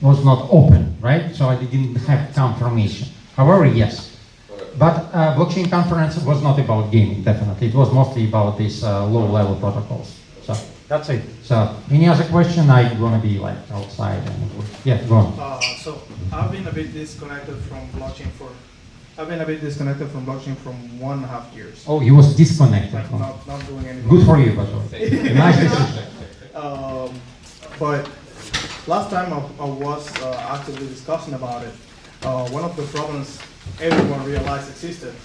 was not open, right? So I didn't have confirmation. However, yes. But blockchain conference was not about gaming, definitely. It was mostly about these low-level protocols. So that's it. So any other question? I'm gonna be like outside. Yeah, go on. So I've been a bit disconnected from blockchain for 1.5 years. Oh, you was disconnected. Like not doing anything. Good for you, by the way. Nice decision. But last time I was actively discussing about it. One of the problems everyone realized existed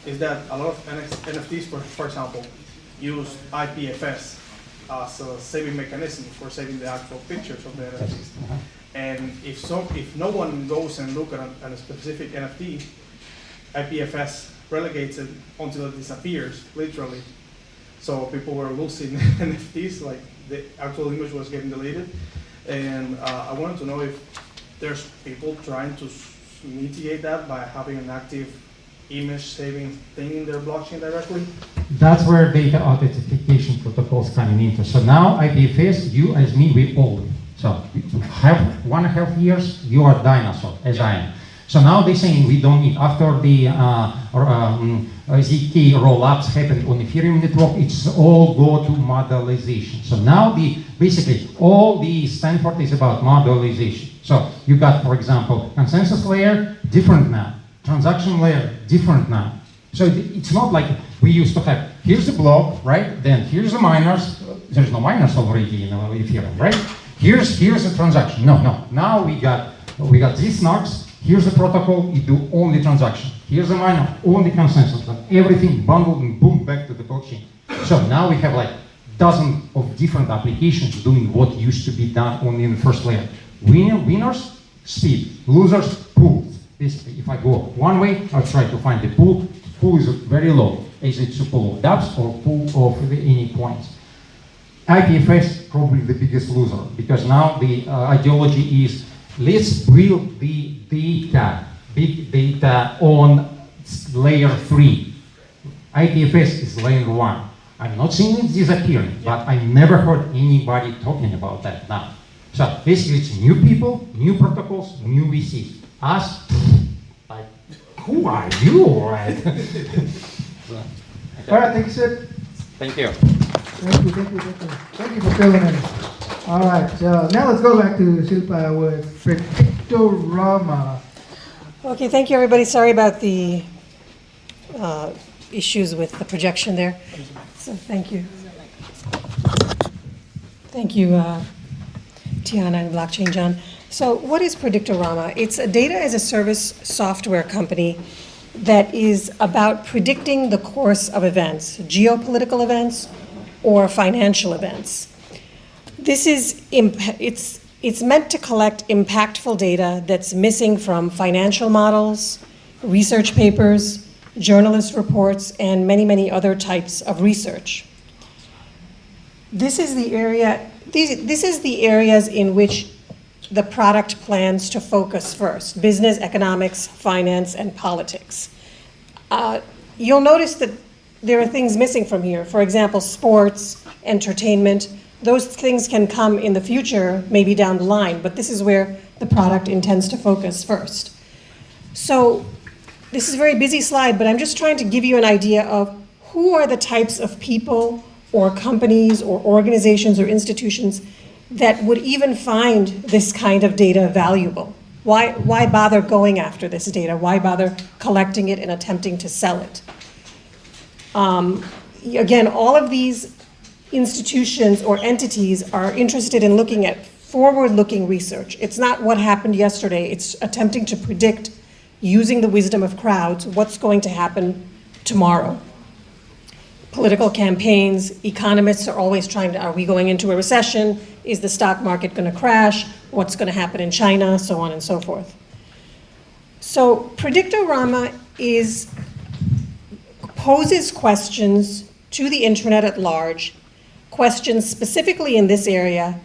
is that a lot of NFTs, for example, use IPFS as a saving mechanism for saving the actual pictures of the NFTs. And if no one goes and look at a specific NFT, IPFS relegates it until it disappears, literally. So people were losing NFTs, like the actual image was getting deleted. And I wanted to know if there's people trying to mitigate that by having an active image saving thing in their blockchain directly? That's where data authentication protocols come into. So now IPFS, you as me, we all. So 1.5 years, you are dinosaur, as I am. So now they're saying we don't need, after the ZK rollups happened on Ethereum network, it's all go to modelization. So now basically all the Stanford is about modelization. So you got, for example, consensus layer, different now. Transaction layer, different now. So it's not like we used to have, here's the block, right? Then here's the miners. There's no miners already in Ethereum, right? Here's the transaction. No. Now we got these snarks. Here's the protocol, you do only transaction. Here's the miner, only consensus. And everything bundled and boom back to the blockchain. So now we have like dozens of different applications doing what used to be done only in the first layer. Winners, speed. Losers, pools. Basically, if I go one way, I'll try to find the pool. Pool is very low. Is it a pool of dApps or pool of any coins? IPFS, probably the biggest loser, because now the ideology is let's build the data, big data on layer 3. IPFS is layer 1. I'm not saying it's disappearing, but I never heard anybody talking about that now. So basically it's new people, new protocols, new VCs. Us, like, who are you, right? All right, thank you, Sid. Thank you. Thank you for filling in. All right, so now let's go back to Shilpa with Predictorama. Okay, thank you, everybody. Sorry about the issues with the projection there. So thank you. Thank you, Tiana and Blockchain John. So what is Predictorama? It's a data as a service software company that is about predicting the course of events, geopolitical events or financial events. This is, it's meant to collect impactful data that's missing from financial models, research papers, journalist reports, and many, many other types of research. This is the area This is the areas in which the product plans to focus first: business, economics, finance, and politics. You'll notice that there are things missing from here. For example, sports, entertainment. Those things can come in the future, maybe down the line, but this is where the product intends to focus first. So this is a very busy slide, but I'm just trying to give you an idea of who are the types of people or companies or organizations or institutions that would even find this kind of data valuable. Why bother going after this data? Why bother collecting it and attempting to sell it? Again, all of these institutions or entities are interested in looking at forward-looking research. It's not what happened yesterday. It's attempting to predict, using the wisdom of crowds, what's going to happen tomorrow. Political campaigns, economists are always trying to, are we going into a recession? Is the stock market going to crash? What's going to happen in China? So on and so forth. So Predictorama poses questions to the internet at large, questions specifically in this area,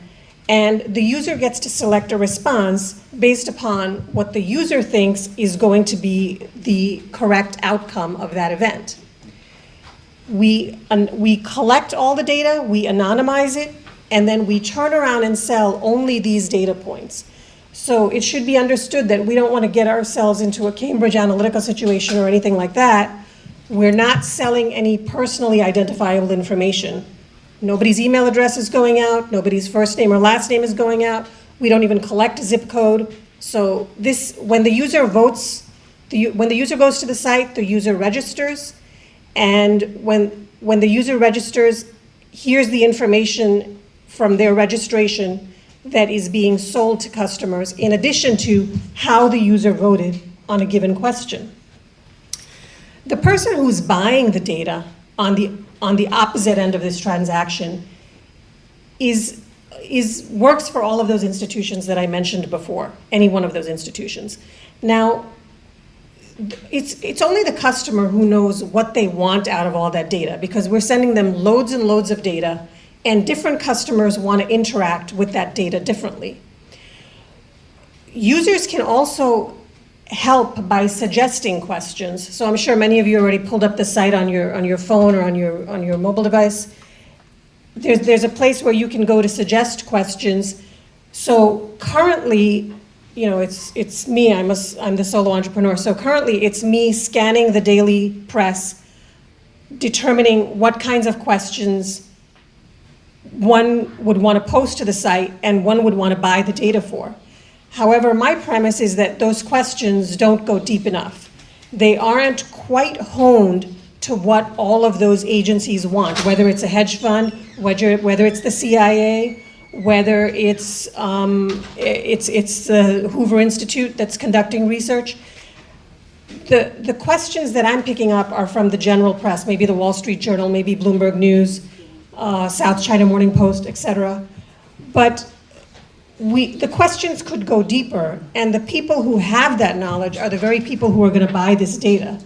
and the user gets to select a response based upon what the user thinks is going to be the correct outcome of that event. We collect all the data, we anonymize it, and then we turn around and sell only these data points. So it should be understood that we don't want to get ourselves into a Cambridge Analytica situation or anything like that. We're not selling any personally identifiable information. Nobody's email address is going out, nobody's first name or last name is going out. We don't even collect a zip code. So this, when the user votes, when the user goes to the site, the user registers, and when the user registers, here's the information from their registration that is being sold to customers, in addition to how the user voted on a given question. The person who's buying the data on the opposite end of this transaction works for all of those institutions that I mentioned before, any one of those institutions. Now, it's only the customer who knows what they want out of all that data, because we're sending them loads and loads of data, and different customers want to interact with that data differently. Users can also help by suggesting questions. So I'm sure many of you already pulled up the site on your phone or on your mobile device. There's a place where you can go to suggest questions. So currently, you know, it's me, I'm the solo entrepreneur. So currently it's me scanning the daily press, determining what kinds of questions one would want to post to the site and one would want to buy the data for. However, my premise is that those questions don't go deep enough. They aren't quite honed to what all of those agencies want, whether it's a hedge fund, whether it's the CIA, whether it's the Hoover Institute that's conducting research. The questions that I'm picking up are from the general press, maybe the Wall Street Journal, maybe Bloomberg News, South China Morning Post, etc. But the questions could go deeper, and the people who have that knowledge are the very people who are going to buy this data.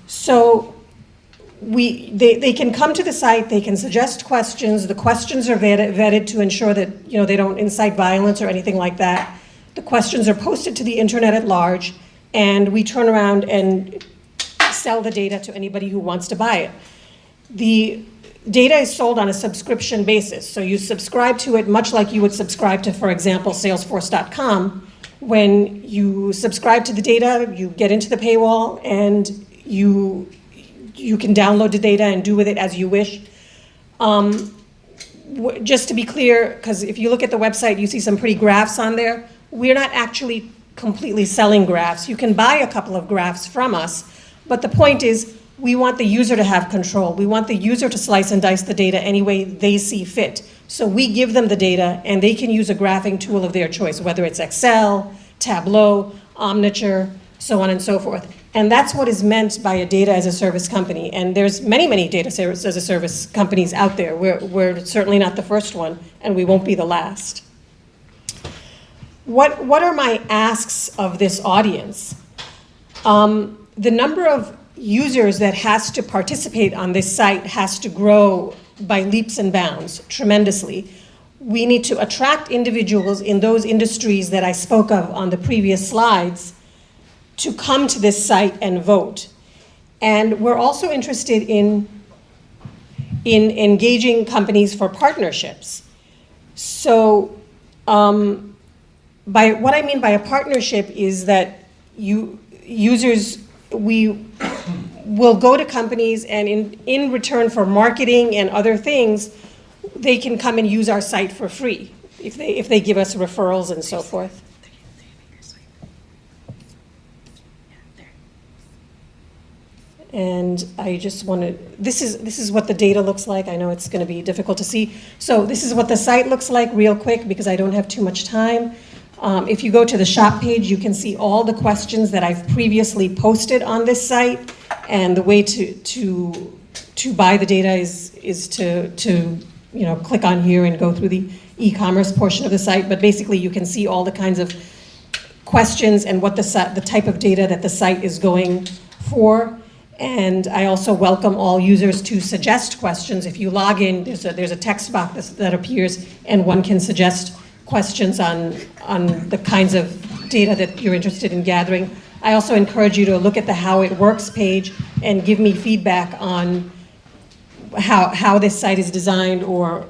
So they can come to the site, they can suggest questions, the questions are vetted to ensure that, you know, they don't incite violence or anything like that. The questions are posted to the internet at large, and we turn around and sell the data to anybody who wants to buy it. The data is sold on a subscription basis, so you subscribe to it much like you would subscribe to, for example, Salesforce.com. When you subscribe to the data, you get into the paywall, and you can download the data and do with it as you wish. Just to be clear, because if you look at the website, you see some pretty graphs on there. We're not actually completely selling graphs. You can buy a couple of graphs from us, but the point is, we want the user to have control. We want the user to slice and dice the data any way they see fit. So we give them the data, and they can use a graphing tool of their choice, whether it's Excel, Tableau, Omniture, so on and so forth. And that's what is meant by a data as a service company. And there's many, many data as a service companies out there. We're certainly not the first one, and we won't be the last. What are my asks of this audience? The number of users that has to participate on this site has to grow by leaps and bounds tremendously. we need to attract individuals in those industries that I spoke of on the previous slides to come to this site and vote. And we're also interested in engaging companies for partnerships. So by what I mean by a partnership is that we will go to companies, and in return for marketing and other things, they can come and use our site for free if they give us referrals and so forth. And I just wanted, this is what the data looks like. I know it's going to be difficult to see. So this is what the site looks like real quick because I don't have too much time. If you go to the shop page, you can see all the questions that I've previously posted on this site. And the way to buy the data is to click on here and go through the e-commerce portion of the site. But basically, you can see all the kinds of questions and what the type of data that the site is going for. And I also welcome all users to suggest questions. If you log in, there's a text box that appears, and one can suggest questions on the kinds of data that you're interested in gathering. I also encourage you to look at the How It Works page and give me feedback on how this site is designed or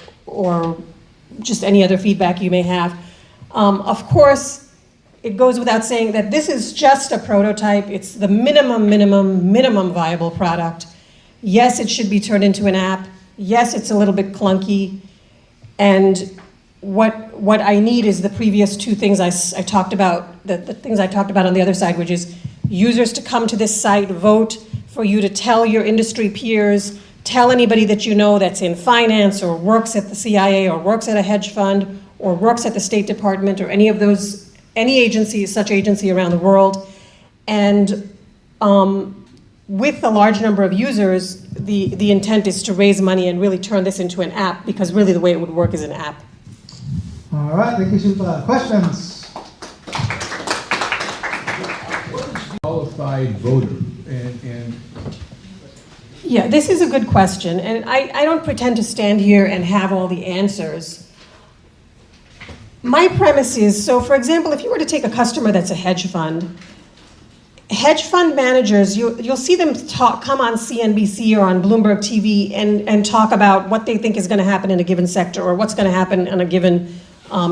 just any other feedback you may have. Of course, it goes without saying that this is just a prototype. It's the minimum viable product. Yes, it should be turned into an app. Yes, it's a little bit clunky. And what I need is the previous two things I talked about, the things I talked about on the other side, which is users to come to this site, vote, for you to tell your industry peers, tell anybody that you know that's in finance or works at the CIA or works at a hedge fund or works at the State Department or any agency, such agency around the world. And with a large number of users, the intent is to raise money and really turn this into an app, because really the way it would work is an app. All right, thank you, Shilpa. Questions? Qualified voter and Yeah, this is a good question, and I don't pretend to stand here and have all the answers. My premise is, so for example, if you were to take a customer that's a hedge fund managers, you'll see them come on CNBC or on Bloomberg TV and talk about what they think is going to happen in a given sector or what's going to happen in a given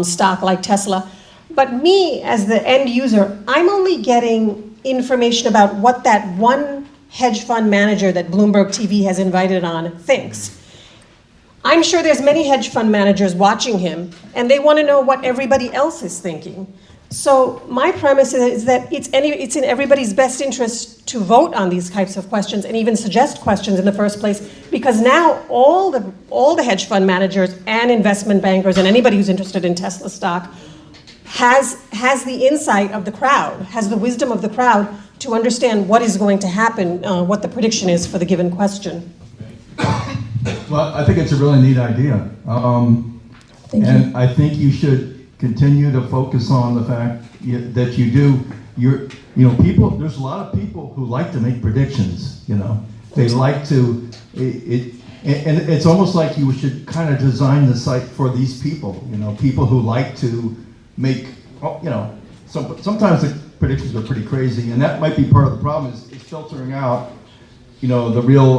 stock like Tesla. But me, as the end user, I'm only getting information about what that one hedge fund manager that Bloomberg TV has invited on thinks. I'm sure there's many hedge fund managers watching him, and they want to know what everybody else is thinking. So my premise is that it's in everybody's best interest to vote on these types of questions and even suggest questions in the first place, because now all the hedge fund managers and investment bankers and anybody who's interested in Tesla stock has the insight of the crowd, has the wisdom of the crowd to understand what is going to happen, what the prediction is for the given question. Well, I think it's a really neat idea. And I think you should continue to focus on the fact that there's a lot of people who like to make predictions, They like to, and it's almost like you should kind of design the site for these people, people who like to make, sometimes the predictions are pretty crazy, and that might be part of the problem is filtering out, the real,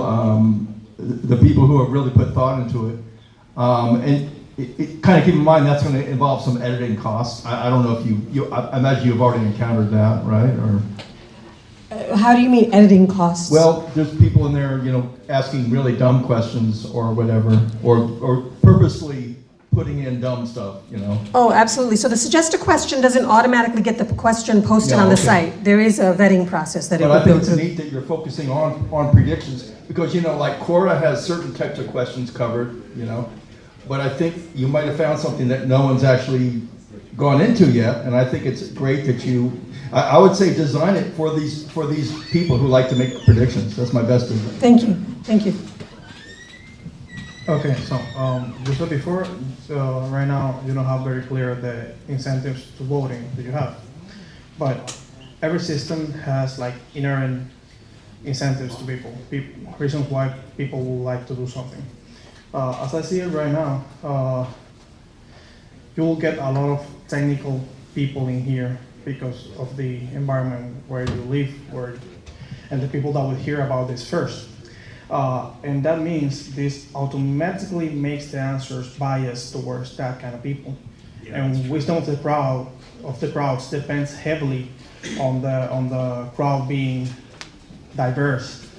the people who have really put thought into it. And it kind of keep in mind that's going to involve some editing costs. I don't know if I imagine you've already encountered that, right? Or how do you mean editing costs? Well, there's people in there, asking really dumb questions or whatever, or purposely putting in dumb stuff, Oh, absolutely. So the suggest a question doesn't automatically get the question posted on the site. There is a vetting process that it will go through. But I think it's neat that you're focusing on predictions, because, like Quora has certain types of questions covered, but I think you might have found something that no one's actually gone into yet, and I think it's great that I would say design it for these people who like to make predictions. That's my best advice. Thank you. Okay, so just before, right now you don't have very clear the incentives to voting that you have, but every system has like inherent incentives to people, reasons why people would like to do something. As I see it right now, you will get a lot of technical people in here because of the environment where you live, and the people that will hear about this first. And that means this automatically makes the answers biased towards that kind of people. Yeah, and wisdom of the crowds depends heavily on the crowd being diverse.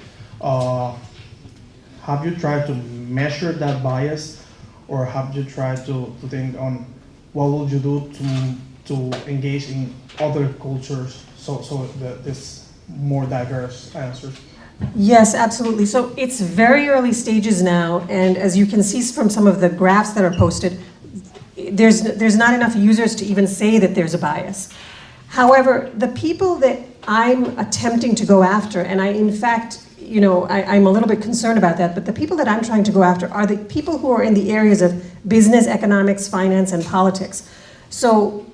Have you tried to measure that bias, or have you tried to think on what would you do to engage in other cultures so that this more diverse answers? Yes, absolutely. So it's very early stages now, and as you can see from some of the graphs that are posted, there's not enough users to even say that there's a bias. However, the people that I'm attempting to go after, and in fact, I'm a little bit concerned about that, but the people that I'm trying to go after are the people who are in the areas of business, economics, finance, and politics. So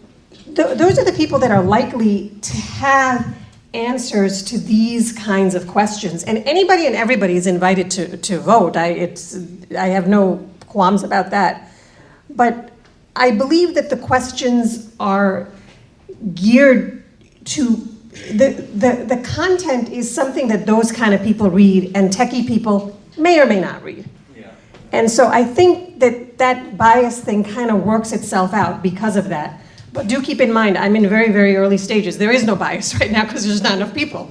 those are the people that are likely to have answers to these kinds of questions. And anybody and everybody is invited to vote. I have no qualms about that. But I believe that the questions are geared to the content is something that those kind of people read, and techie people may or may not read. Yeah. And so I think that bias thing kind of works itself out because of that. But do keep in mind, I'm in very, very early stages. There is no bias right now because there's not enough people.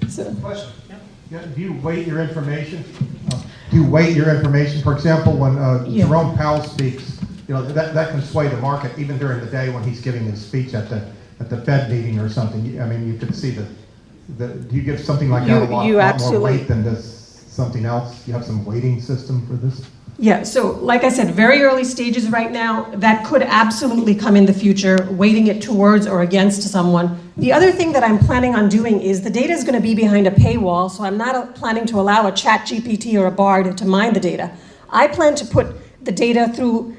So. Question. Yeah. Do you weight your information? Do you weight your information? For example, when Jerome Powell speaks, that can sway the market even during the day when he's giving his speech at the Fed meeting or something. I mean, you could see do you give something like that a lot more weight than does something else? You have some weighting system for this? Yeah, so like I said, very early stages right now. That could absolutely come in the future, weighting it towards or against someone. The other thing that I'm planning on doing is the data is going to be behind a paywall, so I'm not planning to allow a chat GPT or a Bard to mine the data. I plan to put the data through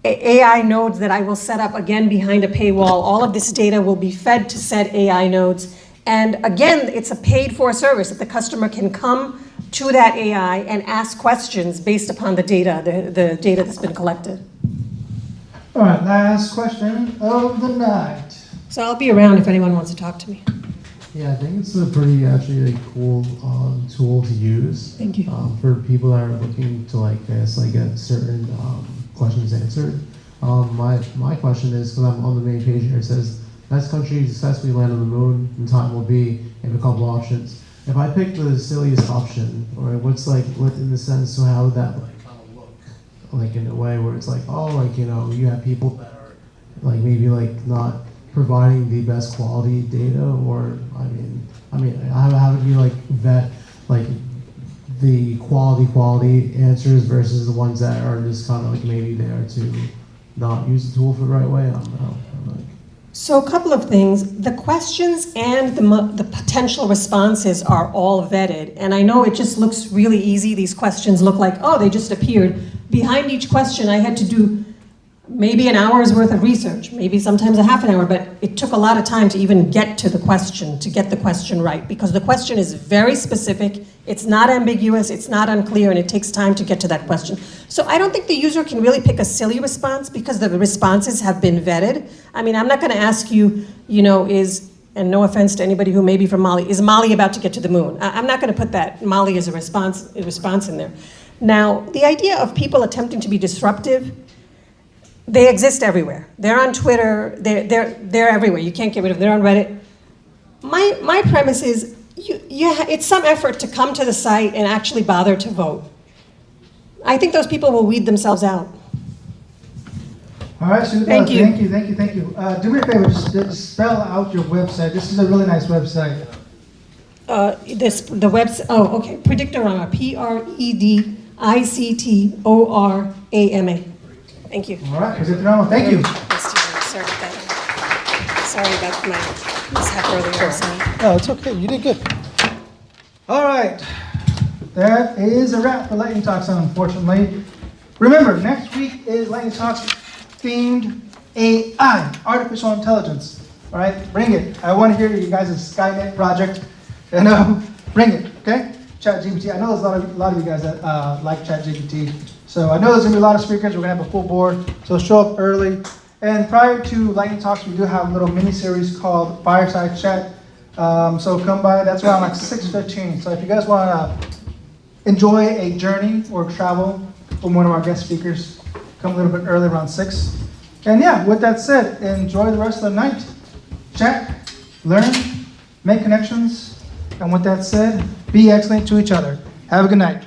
AI nodes that I will set up again behind a paywall. All of this data will be fed to said AI nodes. And again, it's a paid for service that the customer can come to that AI and ask questions based upon the data, the data that's been collected. All right, last question of the night. So I'll be around if anyone wants to talk to me. Yeah, I think it's a pretty actually cool tool to use. Thank you. For people that are looking to get certain questions answered. My question is, because I'm on the main page here, it says, next country to successfully land on the moon, and time will be, and a couple options. If I pick the silliest option, or what in the sense, so how would that kind of look? In a way where it's you have people that are maybe not providing the best quality data, or how would you vet the quality answers versus the ones that are just kind of maybe there to not use the tool for the right way? I don't know. So a couple of things. The questions and the potential responses are all vetted. And I know it just looks really easy. These questions look like, oh, they just appeared. Behind each question, I had to do maybe an hour's worth of research, maybe sometimes a half an hour, but it took a lot of time to even get to the question, to get the question right, because the question is very specific, it's not ambiguous, it's not unclear, and it takes time to get to that question. So I don't think the user can really pick a silly response because the responses have been vetted. I mean, I'm not gonna ask you, and no offense to anybody who may be from Mali, is Mali about to get to the moon? I'm not gonna put that Mali as a response in there. Now, the idea of people attempting to be disruptive, they exist everywhere. They're on Twitter, they're everywhere. You can't get rid of them. They're on Reddit. My premise is, it's some effort to come to the site and actually bother to vote. I think those people will weed themselves out. All right, Sue, thank you. Do me a favor, just spell out your website. This is a really nice website. The website, okay, Predictorama, Predictorama. Thank you. All right, Predictorama, thank you. Sorry about my mishap earlier. Oh, it's okay, you did good. All right, that is a wrap for Lightning Talks, unfortunately. Remember, next week is Lightning Talks themed AI, artificial intelligence. All right, bring it. I want to hear you guys' Skynet project, and bring it, okay? ChatGPT, I know there's a lot of you guys that like ChatGPT. So I know there's gonna be a lot of speakers. We're gonna have a full board, so show up early. And prior to lightning talks, we do have a little mini series called Fireside Chat. So come by. That's around like 6:15. So if you guys want to enjoy a journey or travel from one of our guest speakers, come a little bit early, around 6. And yeah, with that said, enjoy the rest of the night. Chat, learn, make connections, and with that said, be excellent to each other. Have a good night.